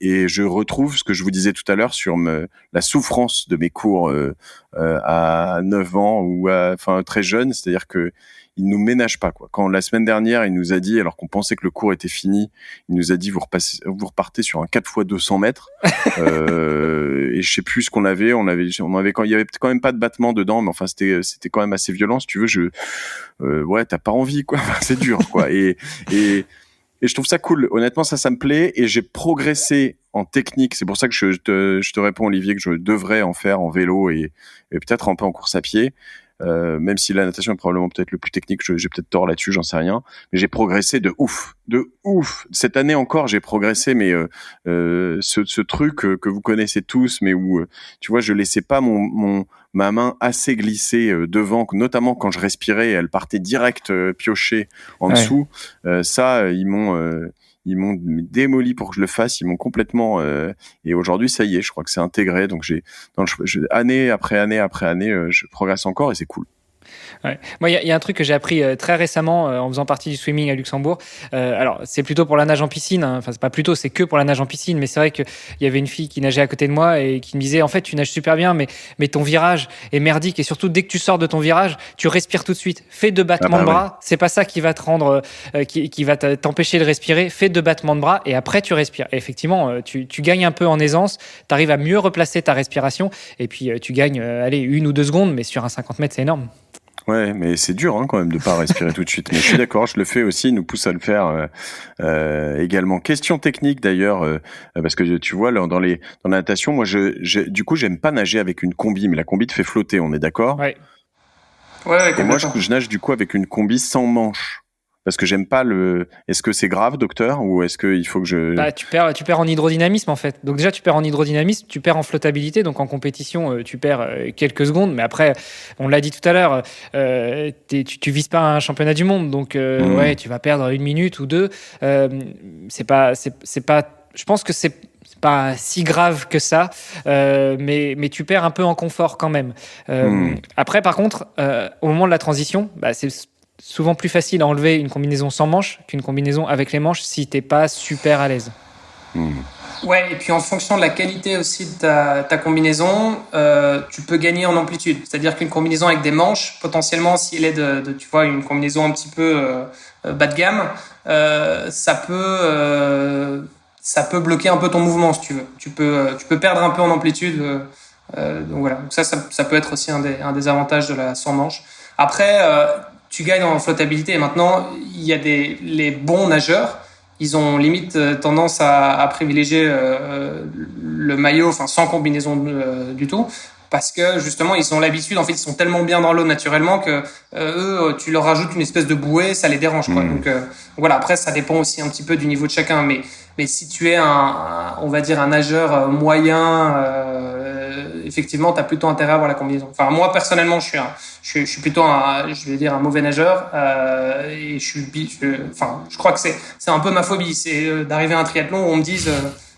Et je retrouve ce que je vous disais tout à l'heure sur la souffrance de mes cours à 9 ans ou enfin très jeune, c'est-à-dire que il nous ménage pas, quoi. Quand la semaine dernière, il nous a dit, alors qu'on pensait que le cours était fini, il nous a dit vous repartez sur un 4x200 mètres. Et je sais plus ce qu'on avait. On avait quand il y avait quand même pas de battement dedans, mais enfin c'était quand même assez violent, si tu veux. Ouais, t'as pas envie, quoi. C'est dur, quoi. Et je trouve ça cool. Honnêtement, ça me plaît. Et j'ai progressé en technique. C'est pour ça que je te réponds, Olivier, que je devrais en faire en vélo et peut-être un peu en course à pied. Même si la natation est probablement peut-être le plus technique, j'ai peut-être tort là-dessus, j'en sais rien. Mais j'ai progressé de ouf. Cette année encore, j'ai progressé, mais ce truc que vous connaissez tous, mais où, tu vois, je laissais pas ma main assez glissée devant, notamment quand je respirais, elle partait direct piocher en dessous. Ça, ils m'ont démoli pour que je le fasse. Ils m'ont complètement et aujourd'hui ça y est, je crois que c'est intégré. Donc année après année après année, je progresse encore et c'est cool. Ouais. Moi, il y a un truc que j'ai appris très récemment en faisant partie du swimming à Luxembourg. Alors, c'est plutôt pour la nage en piscine. Hein. Enfin, c'est pas plutôt, c'est que pour la nage en piscine. Mais c'est vrai qu'il y avait une fille qui nageait à côté de moi et qui me disait, en fait, tu nages super bien, mais ton virage est merdique. Et surtout, dès que tu sors de ton virage, tu respires tout de suite. Fais 2 battements de bras. Ouais. C'est pas ça qui va te rendre, qui va t'empêcher de respirer. Fais 2 battements de bras et après, tu respires. Et effectivement, tu gagnes un peu en aisance. Tu arrives à mieux replacer ta respiration. Et puis, tu gagnes, 1 ou 2 secondes. Mais sur un 50 mètres, c'est énorme. Ouais, mais c'est dur quand même de pas respirer tout de suite. Mais je suis d'accord, je le fais aussi, il nous pousse à le faire également. Question technique d'ailleurs, parce que tu vois, dans la natation, moi, du coup, j'aime pas nager avec une combi, mais la combi te fait flotter, on est d'accord? Ouais, et moi, je nage du coup avec une combi sans manche. Parce que j'aime pas Est-ce que c'est grave, docteur, ou est-ce qu'il faut que je... Bah, tu perds en hydrodynamisme, en fait. Donc déjà, tu perds en hydrodynamisme, tu perds en flottabilité. Donc en compétition, tu perds quelques secondes. Mais après, on l'a dit tout à l'heure, tu vises pas un championnat du monde. Donc ouais, tu vas perdre 1 minute ou 2. C'est pas. Je pense que c'est pas si grave que ça, mais tu perds un peu en confort quand même. Après, par contre, au moment de la transition, c'est souvent plus facile à enlever une combinaison sans manches qu'une combinaison avec les manches si t'es pas super à l'aise. Ouais, et puis en fonction de la qualité aussi de ta combinaison, tu peux gagner en amplitude. C'est-à-dire qu'une combinaison avec des manches, potentiellement, si elle est tu vois, une combinaison un petit peu bas de gamme, ça peut bloquer un peu ton mouvement, si tu veux. Tu peux perdre un peu en amplitude. Donc voilà. Donc ça peut être aussi un des avantages de la sans manche. Après, tu gagnes en flottabilité. Et maintenant, il y a les bons nageurs, ils ont limite tendance à privilégier le maillot, enfin sans combinaison du tout, parce que justement ils ont l'habitude, en fait ils sont tellement bien dans l'eau naturellement que eux, tu leur rajoutes une espèce de bouée, ça les dérange quoi. Donc voilà, après ça dépend aussi un petit peu du niveau de chacun, mais si tu es on va dire un nageur moyen, effectivement t'as plutôt intérêt à avoir la combinaison. Enfin moi personnellement je suis plutôt je vais dire un mauvais nageur, et je crois que c'est un peu ma phobie, c'est d'arriver à un triathlon où on me dise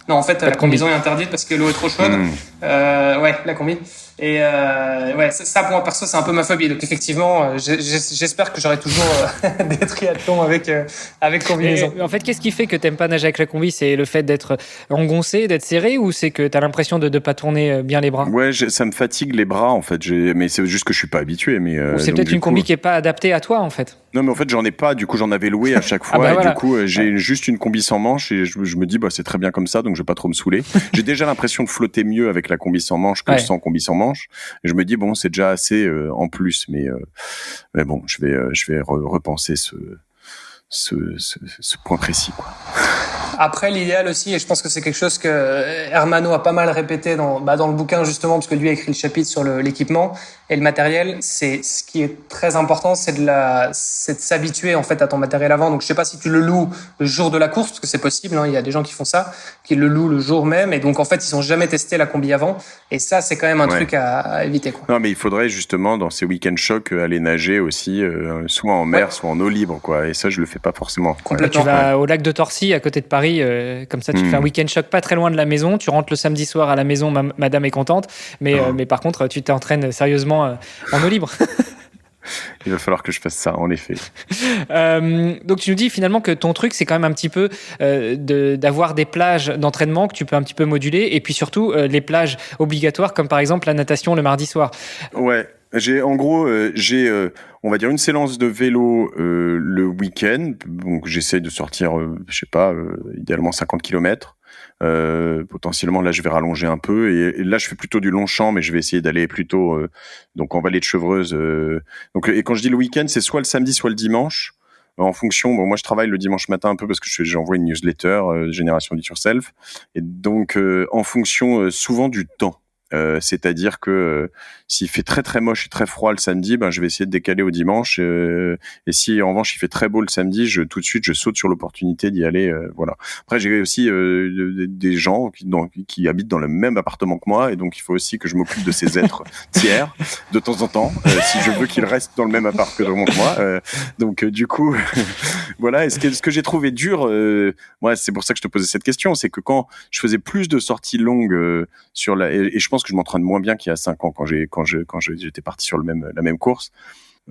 non, en fait, la combinaison est interdite parce que l'eau est trop chaude. Ouais, la combi. Et ouais, ça pour moi perso, c'est un peu ma phobie. Donc effectivement, j'espère que j'aurai toujours des triathlons avec combinaison. Et, en fait, qu'est-ce qui fait que t'aimes pas nager avec la combi? C'est le fait d'être engoncé, d'être serré, ou c'est que t'as l'impression de pas tourner bien les bras? Ouais, ça me fatigue les bras en fait. Mais c'est juste que je suis pas habitué. Mais ou c'est peut-être une combi qui est pas adaptée à toi en fait. Non, mais en fait, j'en ai pas. Du coup, j'en avais loué à chaque fois. voilà. Du coup, j'ai juste une combi sans manche et je me dis, bah, c'est très bien comme ça, donc je vais pas trop me saouler. J'ai déjà l'impression de flotter mieux avec la combi sans manche que sans combi sans manche. Et je me dis, bon, c'est déjà assez en plus. Mais bon, je vais repenser ce point précis, quoi. Après, l'idéal aussi, et je pense que c'est quelque chose que Hermano a pas mal répété dans le bouquin, justement, parce que lui a écrit le chapitre sur l'équipement et le matériel. C'est ce qui est très important, c'est de s'habituer, en fait, à ton matériel avant. Donc, je sais pas si tu le loues le jour de la course, parce que c'est possible, hein, il y a des gens qui font ça, qui le louent le jour même. Et donc, en fait, ils ont jamais testé la combi avant. Et ça, c'est quand même un truc à éviter, quoi. Non, mais il faudrait justement, dans ces week-end chocs, aller nager aussi, soit en mer, soit en eau libre, quoi. Et ça, je le fais pas forcément. Complètement. Tu vas au lac de Torcy, à côté de Paris, comme ça tu fais un week-end choc pas très loin de la maison, tu rentres le samedi soir à la maison, madame est contente, mais par contre tu t'entraînes sérieusement en eau libre. Il va falloir que je fasse ça, en effet. Donc tu nous dis finalement que ton truc c'est quand même un petit peu d'avoir des plages d'entraînement que tu peux un petit peu moduler, et puis surtout les plages obligatoires comme par exemple la natation le mardi soir. Ouais. On va dire une séance de vélo le week-end. Donc j'essaie de sortir, je sais pas, idéalement 50 km. Potentiellement là je vais rallonger un peu, et là je fais plutôt du long champ, mais je vais essayer d'aller plutôt donc en vallée de Chevreuse. Donc, et quand je dis le week-end, c'est soit le samedi, soit le dimanche. En fonction, bon, moi je travaille le dimanche matin un peu parce que j'envoie une newsletter Génération It Yourself, et donc en fonction souvent du temps. C'est-à-dire que s'il fait très très moche et très froid le samedi, ben je vais essayer de décaler au dimanche. Et si en revanche il fait très beau le samedi, tout de suite je saute sur l'opportunité d'y aller. Voilà. Après j'ai aussi des gens qui habitent dans le même appartement que moi, et donc il faut aussi que je m'occupe de ces êtres tiers de temps en temps, si je veux qu'ils restent dans le même appart que moi. Donc du coup, voilà. Et ce que j'ai trouvé dur, moi c'est pour ça que je te posais cette question, c'est que quand je faisais plus de sorties longues sur et je pense que je m'entraîne moins bien qu'il y a 5 ans quand j'étais parti sur la même course.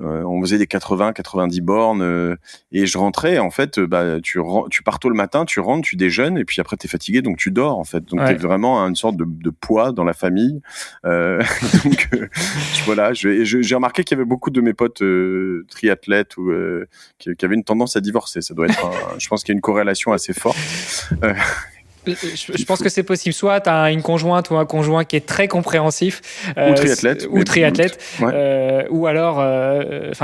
On faisait des 80-90 bornes et je rentrais, en fait, tu pars tôt le matin, tu rentres, tu déjeunes et puis après t'es fatigué, donc tu dors en fait. Donc t'es vraiment une sorte de poids dans la famille. Donc voilà, j'ai remarqué qu'il y avait beaucoup de mes potes triathlètes qui avaient une tendance à divorcer. Ça doit être, je pense qu'il y a une corrélation assez forte. Je pense que c'est possible. Soit tu as une conjointe ou un conjoint qui est très compréhensif. Ou triathlète. Ou alors,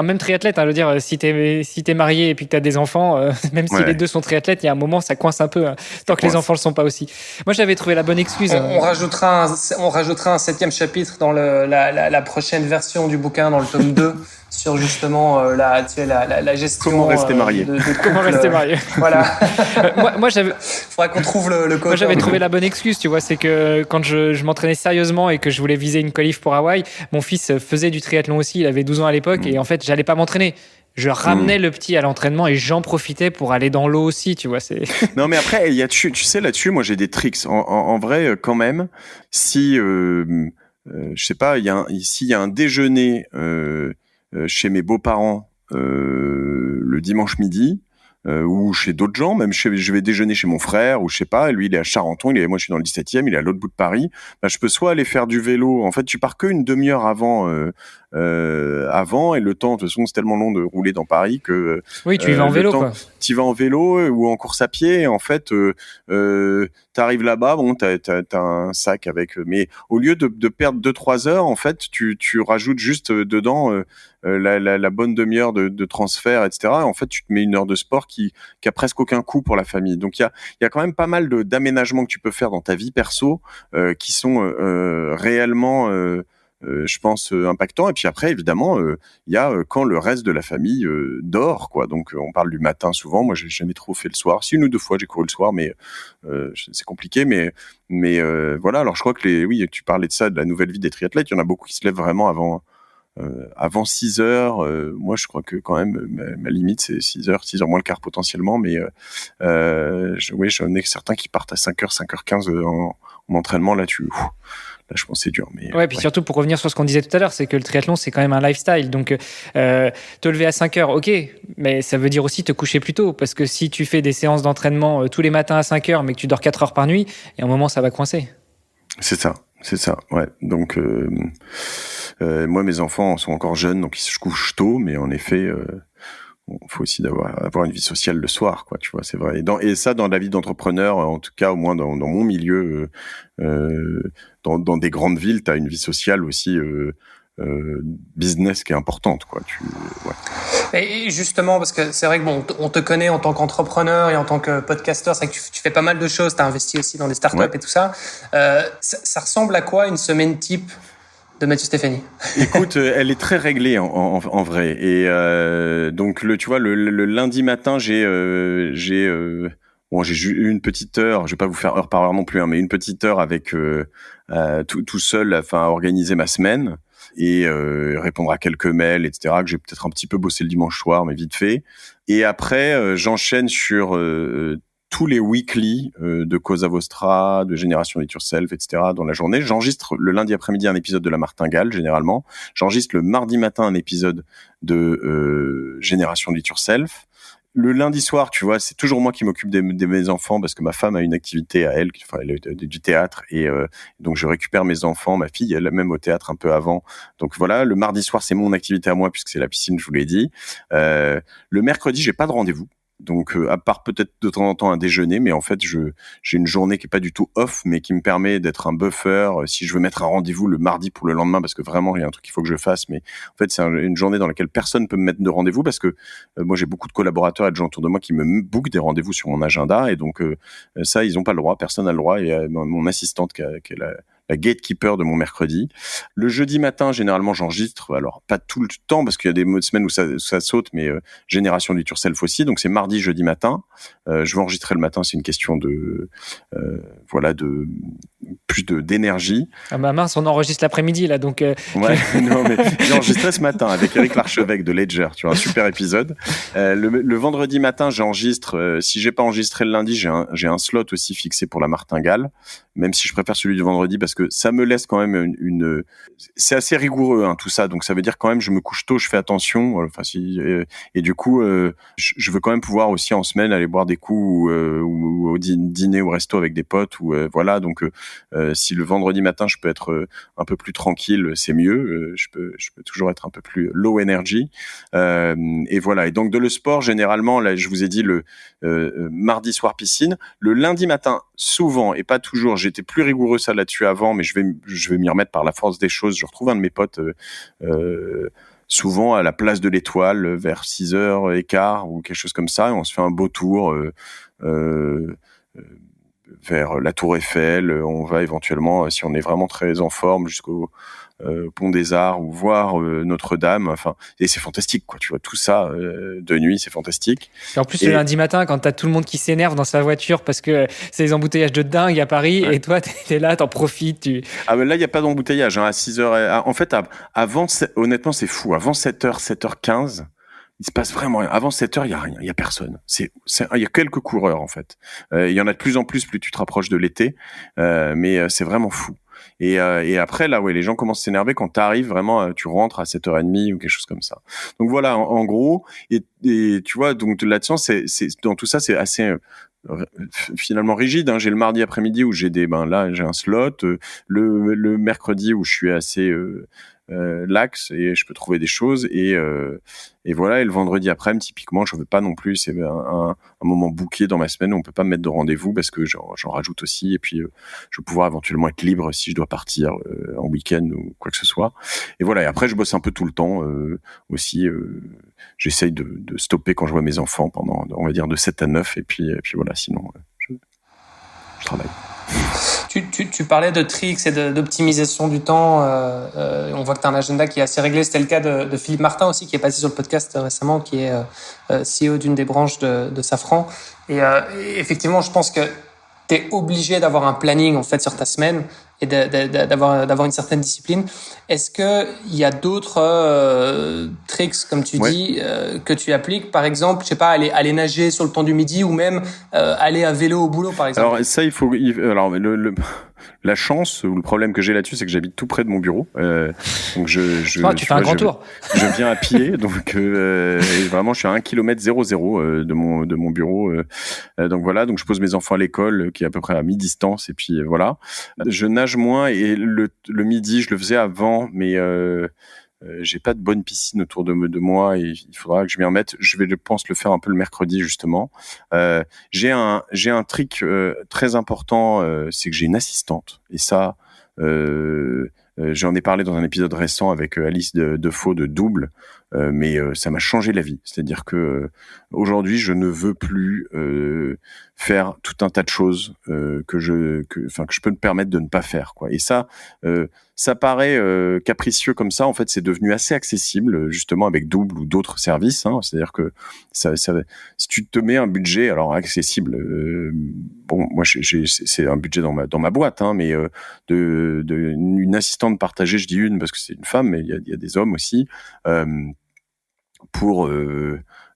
même triathlète, hein, je veux dire, si t'es marié et puis que tu as des enfants, même si les deux sont triathlètes, il y a un moment, ça coince un peu, tant que les enfants le sont pas aussi. Moi, j'avais trouvé la bonne excuse. On rajoutera un 7e chapitre dans la prochaine version du bouquin, dans le tome 2. Sur justement la gestion. Comment rester marié. Comment rester marié. Voilà. moi j'avais. Faudrait qu'on trouve le code. Moi j'avais trouvé la bonne excuse, tu vois, c'est que quand je m'entraînais sérieusement et que je voulais viser une qualif pour Hawaï, mon fils faisait du triathlon aussi, il avait 12 ans à l'époque, et en fait j'allais pas m'entraîner. Je ramenais le petit à l'entraînement et j'en profitais pour aller dans l'eau aussi, tu vois. Non, mais après, tu sais, là-dessus, moi j'ai des tricks. En vrai, quand même, si, je sais pas, s'il y a un déjeuner chez mes beaux-parents le dimanche midi, ou chez d'autres gens, même je vais déjeuner chez mon frère, ou je sais pas, lui il est à Charenton, moi je suis dans le 17e, il est à l'autre bout de Paris, je peux soit aller faire du vélo, en fait tu pars que une demi-heure avant avant, et le temps, de toute façon, c'est tellement long de rouler dans Paris que Oui, tu y vas en vélo, quoi. Tu vas en vélo ou en course à pied. Et en fait, t'arrives là-bas, bon, t'as un sac avec, mais au lieu de perdre 2-3 heures, en fait, tu rajoutes juste dedans la bonne demi-heure de transfert, etc. En fait, tu te mets 1 heure de sport qui a presque aucun coût pour la famille. Donc il y a quand même pas mal d'aménagements que tu peux faire dans ta vie perso qui sont réellement je pense impactants. Et puis après, évidemment, il y a quand le reste de la famille dort, quoi. Donc on parle du matin souvent. Moi, j'ai jamais trop fait le soir. Si, 1 ou 2 fois j'ai couru le soir, mais c'est compliqué. Mais voilà. Alors je crois que oui, tu parlais de ça, de la nouvelle vie des triathlètes. Il y en a beaucoup qui se lèvent vraiment avant 6 heures. Moi, je crois que quand même ma limite c'est 6 heures moins le quart potentiellement. Mais oui, j'en ai certains qui partent à 5 heures, 5h15 en entraînement. Là, là, je pense que c'est dur. Mais, ouais, puis surtout, pour revenir sur ce qu'on disait tout à l'heure, c'est que le triathlon, c'est quand même un lifestyle. Donc, te lever à 5 heures, ok, mais ça veut dire aussi te coucher plus tôt. Parce que si tu fais des séances d'entraînement tous les matins à 5 heures, mais que tu dors 4 heures par nuit, et à un moment, ça va coincer. C'est ça, ouais. Donc, moi, mes enfants sont encore jeunes, donc ils se couchent tôt, mais en effet, faut aussi avoir une vie sociale le soir, quoi, tu vois, c'est vrai. Et ça, dans la vie d'entrepreneur, en tout cas, au moins dans mon milieu, dans des grandes villes, t'as une vie sociale aussi, business qui est importante, quoi. Ouais. Et justement, parce que c'est vrai que bon, on te connaît en tant qu'entrepreneur et en tant que podcasteur, c'est vrai que tu fais pas mal de choses, tu as investi aussi dans des startups et tout ça. Ça ressemble à quoi une semaine type de Mathieu Stéphanie? Écoute, elle est très réglée en vrai. Et donc tu vois, le lundi matin, j'ai une petite heure. Je vais pas vous faire heure par heure non plus, hein, mais une petite heure avec tout seul, enfin, à organiser ma semaine et répondre à quelques mails, etc. Que j'ai peut-être un petit peu bossé le dimanche soir, mais vite fait. Et après, j'enchaîne sur tous les weekly de Cosa Vostra, de Génération It Yourself, etc. dans la journée. J'enregistre le lundi après-midi un épisode de La Martingale, généralement. J'enregistre le mardi matin un épisode de Génération It Yourself. Le lundi soir, tu vois, c'est toujours moi qui m'occupe de mes enfants parce que ma femme a une activité à elle, enfin, elle a du théâtre et donc je récupère mes enfants, ma fille, elle est même au théâtre un peu avant. Donc voilà, le mardi soir, c'est mon activité à moi puisque c'est la piscine, je vous l'ai dit. Le mercredi, j'ai pas de rendez-vous. Donc, à part peut-être de temps en temps un déjeuner, mais en fait, j'ai une journée qui est pas du tout off, mais qui me permet d'être un buffer. Si je veux mettre un rendez-vous le mardi pour le lendemain, parce que vraiment, il y a un truc qu'il faut que je fasse, mais en fait, c'est une journée dans laquelle personne peut me mettre de rendez-vous, parce que moi, j'ai beaucoup de collaborateurs et de gens autour de moi qui me bookent des rendez-vous sur mon agenda, et donc ça, ils ont pas le droit, personne n'a le droit. Et mon assistante qui est la gatekeeper de mon mercredi. Le jeudi matin, généralement, j'enregistre. Alors, pas tout le temps, parce qu'il y a des semaines où ça saute, mais Génération du Yourself aussi. Donc, c'est mardi, jeudi matin. Je vais enregistrer le matin. C'est une question de plus d'énergie. Ah bah mince, on enregistre l'après-midi, là, donc... Ouais, non, mais j'ai enregistré ce matin avec Eric Larchevêque de Ledger. Tu vois, un super épisode. Le vendredi matin, j'enregistre. Si j'ai pas enregistré le lundi, j'ai un slot aussi fixé pour la Martingale, même si je préfère celui du vendredi parce que ça me laisse quand même c'est assez rigoureux, hein, tout ça. Donc ça veut dire quand même je me couche tôt, je fais attention. Enfin et du coup je veux quand même pouvoir aussi en semaine aller boire des coups ou au dîner au resto avec des potes ou voilà. Donc si le vendredi matin je peux être un peu plus tranquille, c'est mieux. Je peux toujours être un peu plus low energy. Et voilà. Et donc de le sport généralement, là je vous ai dit le mardi soir piscine, le lundi matin souvent et pas toujours. J'étais plus rigoureux ça là-dessus avant, mais je vais m'y remettre par la force des choses. Je retrouve un de mes potes souvent à la place de l'Étoile vers 6h15 ou quelque chose comme ça, et on se fait un beau tour vers la Tour Eiffel. On va éventuellement, si on est vraiment très en forme, jusqu'au Pont des Arts ou voir Notre-Dame. Enfin, et c'est fantastique, quoi. Tu vois, tout ça de nuit, c'est fantastique. Et en plus, le lundi matin, quand t'as tout le monde qui s'énerve dans sa voiture parce que c'est les embouteillages de dingue à Paris, ouais. Et toi, t'es là, t'en profites. Ah, mais là, il n'y a pas d'embouteillage, hein, à 6h. En fait, avant, honnêtement, c'est fou. Avant 7h, 7h15, il se passe vraiment rien. Avant 7h, il y a rien, il y a personne. Il y a quelques coureurs, en fait. Il y en a de plus en plus tu te rapproches de l'été, mais c'est vraiment fou. Et après, là, ouais, les gens commencent à s'énerver quand t'arrives vraiment, tu rentres à 7h30 ou quelque chose comme ça. Donc voilà, en gros, et tu vois, donc là-dedans, dans tout ça, c'est assez finalement rigide, hein. J'ai le mardi après-midi où j'ai j'ai un slot, le mercredi où je suis assez l'axe et je peux trouver des choses et voilà. Et le vendredi après-midi, typiquement, je veux pas non plus. C'est un moment booké dans ma semaine où on peut pas me mettre de rendez-vous parce que j'en rajoute aussi. Et puis, je vais pouvoir éventuellement être libre si je dois partir en week-end ou quoi que ce soit. Et voilà. Et après, je bosse un peu tout le temps aussi. J'essaye de stopper quand je vois mes enfants pendant, on va dire, de 7 à 9. Et puis voilà. Sinon, je travaille. Tu parlais de tricks et d'optimisation du temps. On voit que tu as un agenda qui est assez réglé. C'était le cas de Philippe Martin aussi, qui est passé sur le podcast récemment, qui est CEO d'une des branches de Safran. Et effectivement, je pense que tu es obligé d'avoir un planning en fait sur ta semaine et d'avoir une certaine discipline. Est-ce qu'il y a d'autres tricks, comme tu dis, que tu appliques? Par exemple, je sais pas, aller nager sur le temps du midi ou même aller à vélo au boulot, par exemple. Alors ça, alors la chance ou le problème que j'ai là-dessus, c'est que j'habite tout près de mon bureau. Donc tu fais un grand tour. Je viens à pied, donc et vraiment, je suis à 1 km 00 de mon bureau. Donc voilà, donc je pose mes enfants à l'école, qui est à peu près à mi-distance, et puis voilà. Je nage moins et le midi, je le faisais avant, mais j'ai pas de bonne piscine autour de moi et il faudra que je m'y remette. Je pense le faire un peu le mercredi justement. J'ai un trick très important, c'est que j'ai une assistante et ça j'en ai parlé dans un épisode récent avec Alice Defoe de Double, mais ça m'a changé la vie. C'est-à-dire que aujourd'hui, je ne veux plus faire tout un tas de choses que je peux me permettre de ne pas faire, quoi. Et ça paraît capricieux comme ça. En fait, c'est devenu assez accessible justement avec Double ou d'autres services. Hein. C'est-à-dire que si tu te mets un budget, alors accessible. Bon, moi, c'est un budget dans ma boîte, hein, mais une assistante partagée, je dis une parce que c'est une femme, mais il y a des hommes aussi, pour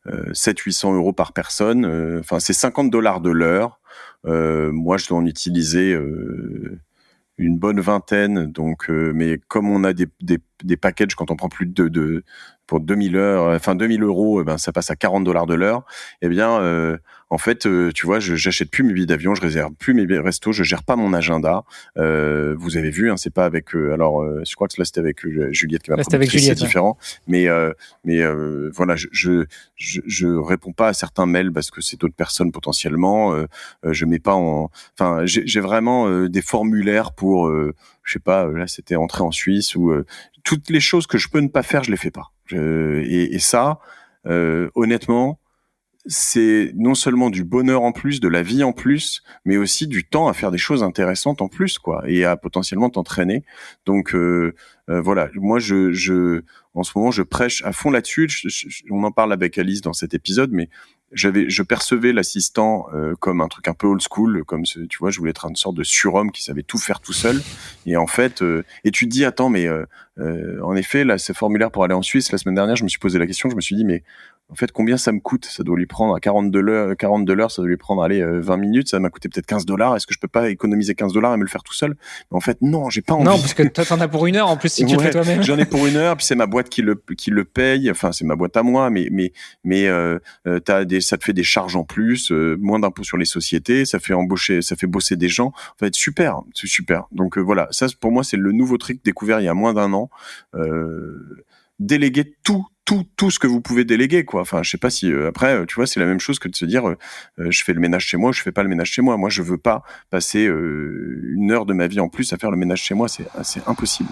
700-800 euros par personne. Enfin, c'est $50 de l'heure. Moi, je dois en utiliser une bonne vingtaine. Donc, mais comme on a des packages quand on prend plus de pour 2000 heures, enfin 2000 euros, ça passe à $40 de l'heure. Eh bien, en fait, tu vois, j'achète plus mes billets d'avion, je réserve plus mes restos, je gère pas mon agenda. Vous avez vu, hein, c'est pas avec. Je crois que là c'était avec Juliette qui m'a produit, c'est différent. Mais voilà, je réponds pas à certains mails parce que c'est d'autres personnes potentiellement. Je mets pas en. Enfin, j'ai vraiment des formulaires pour. Je sais pas, là c'était entrer en Suisse ou toutes les choses que je peux ne pas faire, je les fais pas. Et ça, honnêtement, c'est non seulement du bonheur en plus, de la vie en plus, mais aussi du temps à faire des choses intéressantes en plus, quoi, et à potentiellement t'entraîner. Donc voilà, moi en ce moment je prêche à fond là-dessus. On en parle avec Alice dans cet épisode, mais je percevais l'assistant comme un truc un peu old school, comme tu vois, je voulais être une sorte de surhomme qui savait tout faire tout seul. Et en fait, et tu te dis, attends, mais en effet, là, ce formulaire pour aller en Suisse, la semaine dernière, je me suis posé la question, je me suis dit, mais en fait, combien ça me coûte? Ça doit lui prendre à 40 de l'heure, ça doit lui prendre, 20 minutes, ça m'a coûté peut-être $15. Est-ce que je peux pas économiser $15 et me le faire tout seul? Mais en fait, non, j'ai pas envie. Non, parce que toi, t'en as pour 1 heure, en plus, si tu le fais toi-même. J'en ai pour 1 heure, puis c'est ma boîte qui le paye, enfin, c'est ma boîte à moi, mais ça te fait des charges en plus, moins d'impôts sur les sociétés, ça fait bosser des gens. En fait, c'est super. Donc voilà, ça pour moi c'est le nouveau truc découvert il y a moins d'1 an. Déléguer tout ce que vous pouvez déléguer, quoi. Enfin, je sais pas si après, tu vois, c'est la même chose que de se dire je fais le ménage chez moi, je fais pas le ménage chez moi. Moi, je veux pas passer 1 heure de ma vie en plus à faire le ménage chez moi, c'est impossible.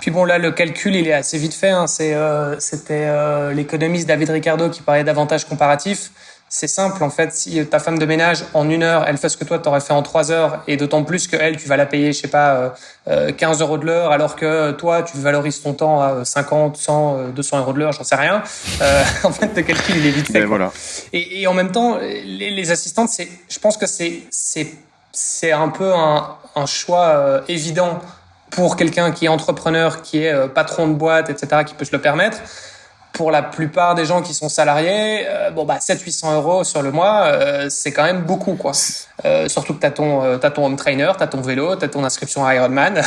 Puis bon, là, le calcul, il est assez vite fait. Hein. C'était l'économiste David Ricardo qui parlait d'avantages comparatifs. C'est simple, en fait, si ta femme de ménage, en 1 heure, elle fait ce que toi, t'aurais fait en 3 heures, et d'autant plus que elle, tu vas la payer, je sais pas, 15 euros de l'heure, alors que toi, tu valorises ton temps à 50, 100, 200 euros de l'heure, j'en sais rien. En fait, le calcul, il est vite fait. Voilà. Et en même temps, les assistantes, je pense que c'est un peu un choix évident pour quelqu'un qui est entrepreneur, qui est patron de boîte, etc., qui peut se le permettre. pour la plupart des gens qui sont salariés, 700-800 euros sur le mois, c'est quand même beaucoup, quoi. Surtout que t'as ton home trainer, t'as ton vélo, t'as ton inscription à Ironman,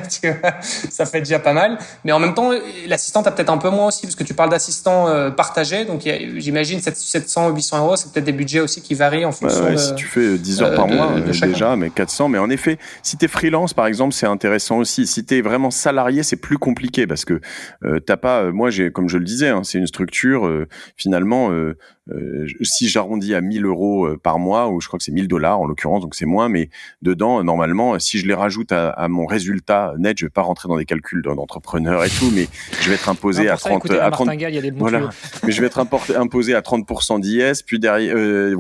tu vois, ça fait déjà pas mal. Mais en même temps, l'assistant t'as peut-être un peu moins aussi, parce que tu parles d'assistant partagé, donc j'imagine 700 ou 800 euros, c'est peut-être des budgets aussi qui varient en fonction de... Si tu fais 10 heures par mois, déjà, mais 400. Mais en effet, si t'es freelance, par exemple, c'est intéressant aussi. Si t'es vraiment salarié, c'est plus compliqué parce que t'as pas... moi, comme je le disais, c'est une structure, finalement... si j'arrondis à 1000 euros par mois, ou je crois que c'est 1000 dollars en l'occurrence, donc c'est moins, mais dedans, normalement, si je les rajoute à mon résultat net, je vais pas rentrer dans des calculs d'entrepreneur et tout, mais je vais être imposé à 30, il y a des voilà. Mais je vais être imposé à 30% d'IS, puis derrière,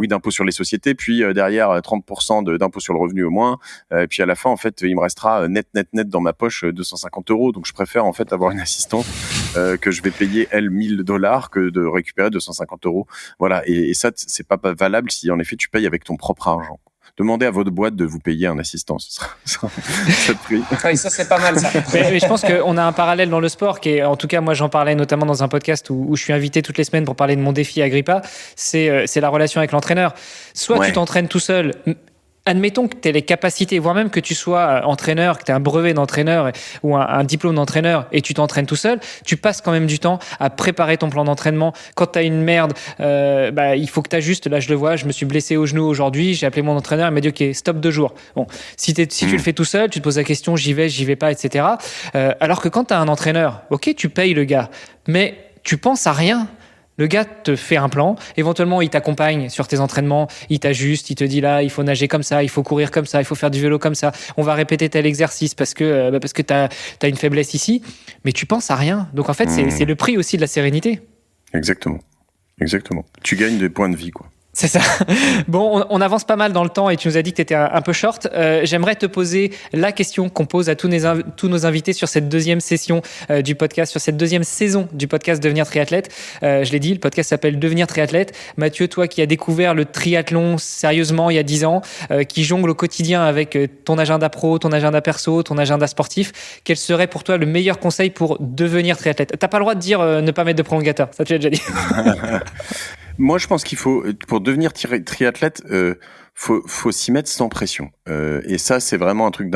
d'impôt sur les sociétés, puis derrière 30% d'impôt sur le revenu au moins, et puis à la fin, en fait, il me restera net dans ma poche 250 euros, donc je préfère en fait avoir une assistante que je vais payer elle 1000 dollars que de récupérer 250 euros. Voilà, et ça, c'est pas valable si en effet tu payes avec ton propre argent. Demandez à votre boîte de vous payer un assistant, ça te prix. Oui, ça c'est pas mal ça. mais je pense qu'on a un parallèle dans le sport qui est, en tout cas moi j'en parlais notamment dans un podcast où je suis invité toutes les semaines pour parler de mon défi Agrippa, c'est la relation avec l'entraîneur. Soit tu t'entraînes tout seul. Admettons que tu aies les capacités, voire même que tu sois entraîneur, que tu aies un brevet d'entraîneur ou un diplôme d'entraîneur et tu t'entraînes tout seul, tu passes quand même du temps à préparer ton plan d'entraînement. Quand tu as une merde, il faut que tu ajustes. Là, je le vois, je me suis blessé au genou aujourd'hui, j'ai appelé mon entraîneur, il m'a dit OK, stop 2 jours. Bon, si tu le fais tout seul, tu te poses la question, j'y vais pas, etc. Alors que quand tu as un entraîneur, OK, tu payes le gars, mais tu penses à rien. Le gars te fait un plan, éventuellement il t'accompagne sur tes entraînements, il t'ajuste, il te dit là il faut nager comme ça, il faut courir comme ça, il faut faire du vélo comme ça, on va répéter tel exercice parce que t'as une faiblesse ici, mais tu penses à rien. Donc en fait c'est le prix aussi de la sérénité. Exactement. Tu gagnes des points de vie, quoi. C'est ça. Bon, on avance pas mal dans le temps et tu nous as dit que tu étais un peu short. J'aimerais te poser la question qu'on pose à tous nos invités sur cette deuxième session du podcast, sur cette deuxième saison du podcast Devenir triathlète. Je l'ai dit, le podcast s'appelle Devenir triathlète. Mathieu, toi qui as découvert le triathlon sérieusement il y a 10 ans, qui jongle au quotidien avec ton agenda pro, ton agenda perso, ton agenda sportif, quel serait pour toi le meilleur conseil pour devenir triathlète ? T'as pas le droit de dire ne pas mettre de prolongateur, ça tu l'as déjà dit. Moi, je pense qu'il faut, pour devenir triathlète, faut s'y mettre sans pression. Et ça, c'est vraiment un truc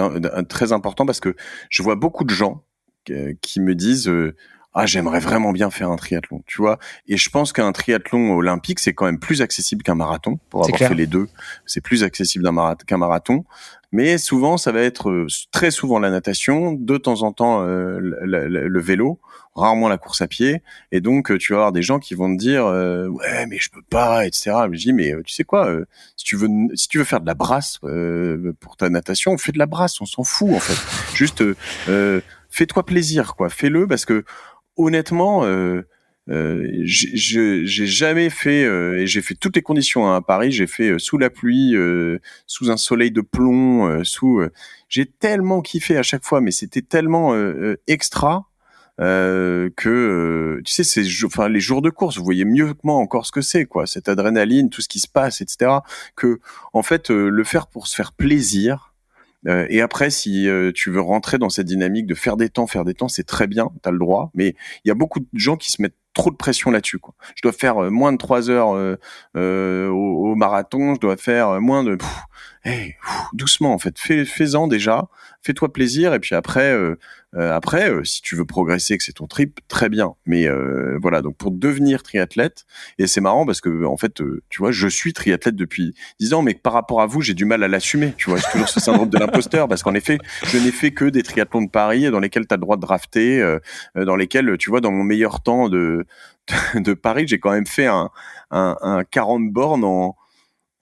très important parce que je vois beaucoup de gens qui me disent j'aimerais vraiment bien faire un triathlon, tu vois. Et je pense qu'un triathlon olympique, c'est quand même plus accessible qu'un marathon. Pour avoir fait les deux, c'est plus accessible qu'un marathon. Mais souvent, ça va être très souvent la natation, de temps en temps le vélo, rarement la course à pied. Et donc, tu vas avoir des gens qui vont te dire ouais, mais je peux pas, etc. Mais je dis mais tu sais quoi, si tu veux faire de la brasse pour ta natation, fais de la brasse, on s'en fout en fait. Juste fais-toi plaisir, quoi. Fais-le parce que honnêtement. J'ai jamais fait et j'ai fait toutes les conditions à Paris. J'ai fait sous la pluie, sous un soleil de plomb, j'ai tellement kiffé à chaque fois, mais c'était tellement extra que tu sais, les jours de course, vous voyez mieux que moi encore ce que c'est, quoi, cette adrénaline, tout ce qui se passe, etc. Que en fait, le faire pour se faire plaisir. Et après, si tu veux rentrer dans cette dynamique de faire des temps, c'est très bien, t'as le droit. Mais il y a beaucoup de gens qui se mettent trop de pression là-dessus, quoi. Je dois faire moins de 3 heures au marathon, je dois faire moins de... doucement, en fait. Fais-en déjà, fais-toi plaisir. Et puis après, si tu veux progresser, que c'est ton trip, très bien. Mais voilà, donc pour devenir triathlète, et c'est marrant parce que en fait, tu vois, je suis triathlète depuis 10 ans, mais par rapport à vous, j'ai du mal à l'assumer. Tu vois, j'ai toujours ce syndrome de l'imposteur parce qu'en effet, je n'ai fait que des triathlons de Paris dans lesquels tu as le droit de drafter, dans lesquels, tu vois, dans mon meilleur temps de Paris, j'ai quand même fait un 40 bornes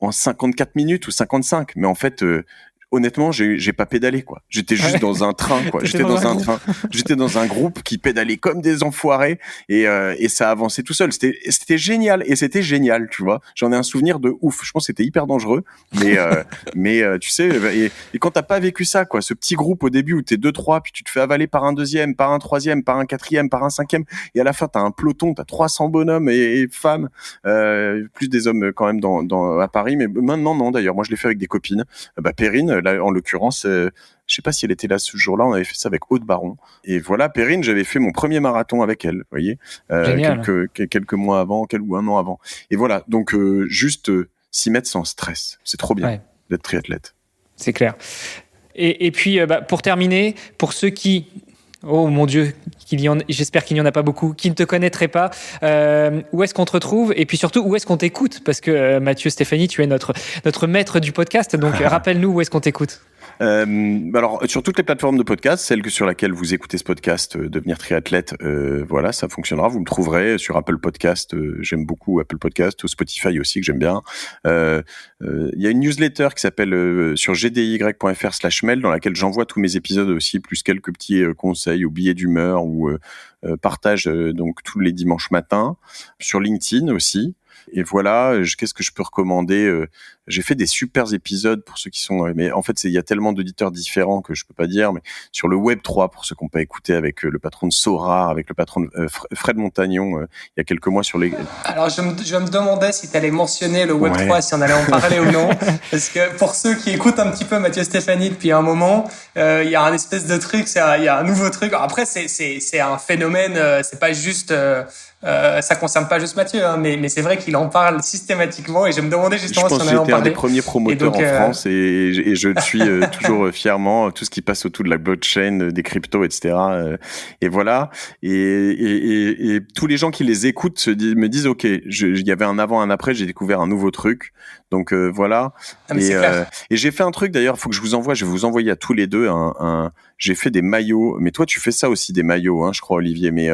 en 54 minutes ou 55. Mais en fait, honnêtement, j'ai pas pédalé, quoi. J'étais juste dans un train, quoi. J'étais dans un groupe qui pédalait comme des enfoirés et ça avançait tout seul. C'était génial et c'était génial, tu vois. J'en ai un souvenir de ouf. Je pense que c'était hyper dangereux, mais tu sais, et quand t'as pas vécu ça, quoi, ce petit groupe au début où t'es 2-3, puis tu te fais avaler par un deuxième, par un troisième, par un quatrième, par un cinquième, et à la fin t'as un peloton, t'as 300 bonhommes et femmes, plus des hommes quand même à Paris, mais maintenant non. D'ailleurs, moi je l'ai fait avec des copines. Perrine, Là, en l'occurrence, je sais pas si elle était là ce jour-là, on avait fait ça avec Aude Baron. Et voilà, Perrine, j'avais fait mon premier marathon avec elle, vous voyez, quelques mois avant, ou un an avant. Et voilà, donc juste s'y mettre sans stress. C'est trop bien d'être triathlète. C'est clair. Et puis, pour terminer, pour ceux qui... Oh mon Dieu, j'espère qu'il n'y en a pas beaucoup, qui ne te connaîtraient pas. Où est-ce qu'on te retrouve? Et puis surtout, où est-ce qu'on t'écoute? Parce que Mathieu, Stéphanie, tu es notre maître du podcast. Donc, rappelle-nous où est-ce qu'on t'écoute. Alors, sur toutes les plateformes de podcast, celle sur laquelle vous écoutez ce podcast, Devenir triathlète, voilà, ça fonctionnera. Vous me trouverez sur Apple Podcast. J'aime beaucoup Apple Podcast, ou Spotify aussi, que j'aime bien. Il y a une newsletter qui s'appelle sur gdiy.fr/mail, dans laquelle j'envoie tous mes épisodes aussi, plus quelques petits conseils ou billets d'humeur ou partage donc tous les dimanches matins. Sur LinkedIn aussi. Et voilà, qu'est-ce que je peux recommander? J'ai fait des super épisodes pour ceux qui sont... mais en fait, il y a tellement d'auditeurs différents que je peux pas dire. Mais sur le Web3, pour ceux qui n'ont pas écouté, avec le patron de Sora, avec le patron de Fred Montagnon, il y a quelques mois sur les... Alors, je me demandais si tu allais mentionner le Web3, si on allait en parler ou non. Parce que pour ceux qui écoutent un petit peu Mathieu Stéphanie depuis un moment, il y a un espèce de truc, il y a un nouveau truc. Alors après, c'est un phénomène, c'est pas juste... ça concerne pas juste Mathieu, hein, mais c'est vrai qu'il en parle systématiquement et je me demandais justement si on allait en parler. Un des premiers promoteurs en France et je le suis toujours fièrement, tout ce qui passe autour de la blockchain, des cryptos, etc. Et voilà. Et tous les gens qui les écoutent me disent, OK, il y avait un avant, un après, j'ai découvert un nouveau truc. Donc voilà. Et j'ai fait un truc d'ailleurs, il faut que je vais vous envoyer à tous les deux j'ai fait des maillots, mais toi tu fais ça aussi, des maillots, hein, je crois, Olivier, mais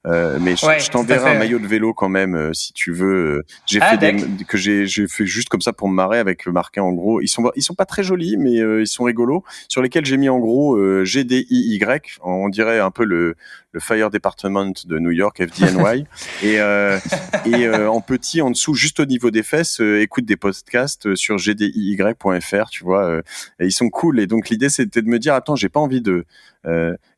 je t'enverrai un maillot de vélo quand même, si tu veux. J'ai fait juste comme ça pour me marrer, avec marqué en gros, ils sont pas très jolis, mais ils sont rigolos, sur lesquels j'ai mis en gros GDIY, on dirait un peu le Fire Department de New York, FDNY, et en petit en dessous, juste au niveau des fesses, écoute des podcasts sur gdiy.fr, tu vois, et ils sont cool. Et donc l'idée c'était de me dire, attends, j'ai pas envie de...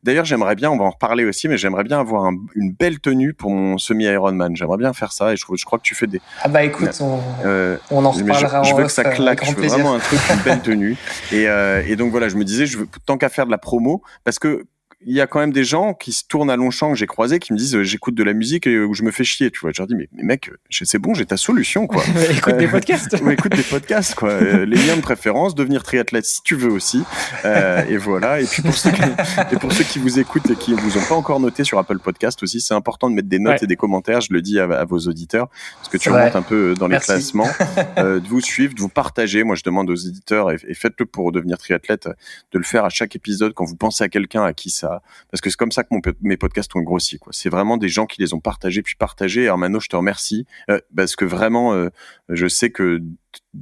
D'ailleurs, j'aimerais bien, on va en reparler aussi, mais j'aimerais bien avoir une belle tenue pour mon semi-Ironman. J'aimerais bien faire ça, et je crois que tu fais des... Ah bah écoute, on en reparlera. Je veux que ça claque, je veux vraiment un truc, une belle tenue. Et donc voilà, je me disais, tant qu'à faire de la promo, parce que il y a quand même des gens qui se tournent à Longchamp, que j'ai croisés, qui me disent j'écoute de la musique et où je me fais chier, tu vois. Je leur dis mais mec, c'est bon, j'ai ta solution, quoi. Écoute des podcasts. Écoute des podcasts, quoi. Les liens de préférence, devenir triathlète si tu veux aussi. Et voilà. Et puis pour ceux qui vous écoutent et qui vous ont pas encore noté sur Apple Podcast aussi, c'est important de mettre des notes et des commentaires. Je le dis à vos auditeurs, parce que tu remontes un peu dans les classements, de vous suivre, de vous partager. Moi, je demande aux éditeurs, et faites-le pour devenir triathlète, de le faire à chaque épisode quand vous pensez à quelqu'un à qui ça... Parce que c'est comme ça que mes podcasts ont grossi, quoi. C'est vraiment des gens qui les ont partagés, puis partagés. Alors Mano, je te remercie, parce que vraiment, je sais que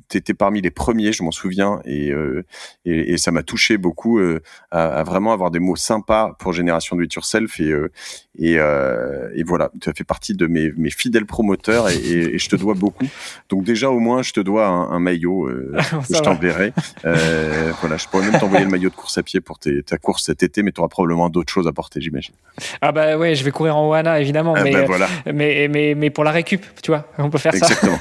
t'étais parmi les premiers, je m'en souviens, et ça m'a touché beaucoup à vraiment avoir des mots sympas pour Génération Do It Yourself, et voilà, tu as fait partie de mes fidèles promoteurs, et je te dois beaucoup. Donc déjà, au moins, je te dois un maillot que je t'enverrai. Voilà, je pourrais même t'envoyer le maillot de course à pied pour ta course cet été, mais tu auras probablement d'autres choses à porter, j'imagine. Ah bah ouais, je vais courir en Oana, évidemment, voilà. mais pour la récup, tu vois, on peut faire Exactement.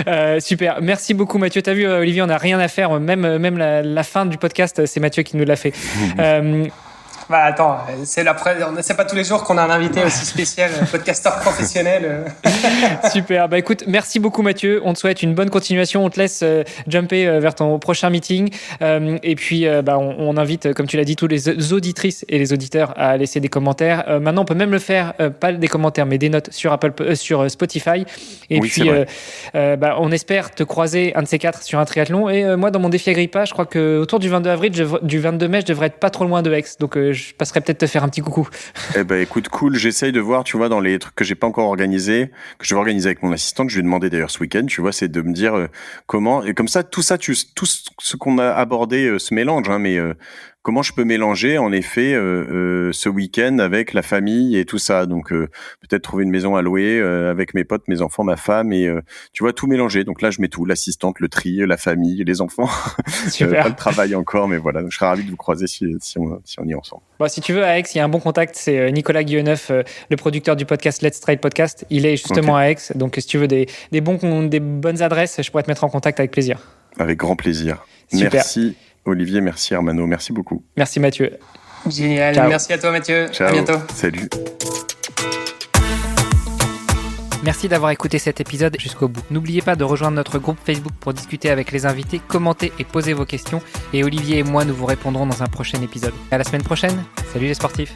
ça. Super, merci beaucoup Mathieu. T'as vu, Olivier, on n'a rien à faire, même la fin du podcast, c'est Mathieu qui nous l'a fait. Bah attends, c'est pas tous les jours qu'on a un invité aussi spécial, podcasteur professionnel. Super, bah écoute, merci beaucoup Mathieu, on te souhaite une bonne continuation, on te laisse jumper vers ton prochain meeting, et puis on invite, comme tu l'as dit, tous les auditrices et les auditeurs à laisser des commentaires. Maintenant on peut même le faire, pas des commentaires mais des notes sur sur Spotify, et oui, puis on espère te croiser un de ces quatre sur un triathlon, et moi dans mon défi Agrippa, je crois que autour du 22 avril, du 22 mai, je devrais être pas trop loin de Aix, donc je passerai peut-être te faire un petit coucou. Eh ben écoute, cool, j'essaye de voir, tu vois, dans les trucs que j'ai pas encore organisés, que je vais organiser avec mon assistante, je lui ai demandé d'ailleurs ce week-end, tu vois, c'est de me dire comment, et comme ça, tout ce qu'on a abordé se mélange, hein, mais comment je peux mélanger en effet ce week-end avec la famille et tout ça, donc peut-être trouver une maison à louer avec mes potes, mes enfants, ma femme, et tu vois, tout mélanger. Donc là je mets tout, l'assistante, le tri, la famille, les enfants. Super. Pas le travail encore, mais voilà, donc je serais ravi de vous croiser si on y est ensemble. Bon, si tu veux, à Aix, il y a un bon contact, c'est Nicolas Guilleneuf, le producteur du podcast Let's Trail Podcast, il est justement à Aix, donc si tu veux des bonnes adresses, je pourrais te mettre en contact avec plaisir. Avec grand plaisir. Super. Merci Olivier, merci Hermano, merci beaucoup. Merci Mathieu. Génial, Ciao. Merci à toi Mathieu. Ciao. À bientôt. Salut. Merci d'avoir écouté cet épisode jusqu'au bout. N'oubliez pas de rejoindre notre groupe Facebook pour discuter avec les invités, commenter et poser vos questions. Et Olivier et moi, nous vous répondrons dans un prochain épisode. À la semaine prochaine. Salut les sportifs.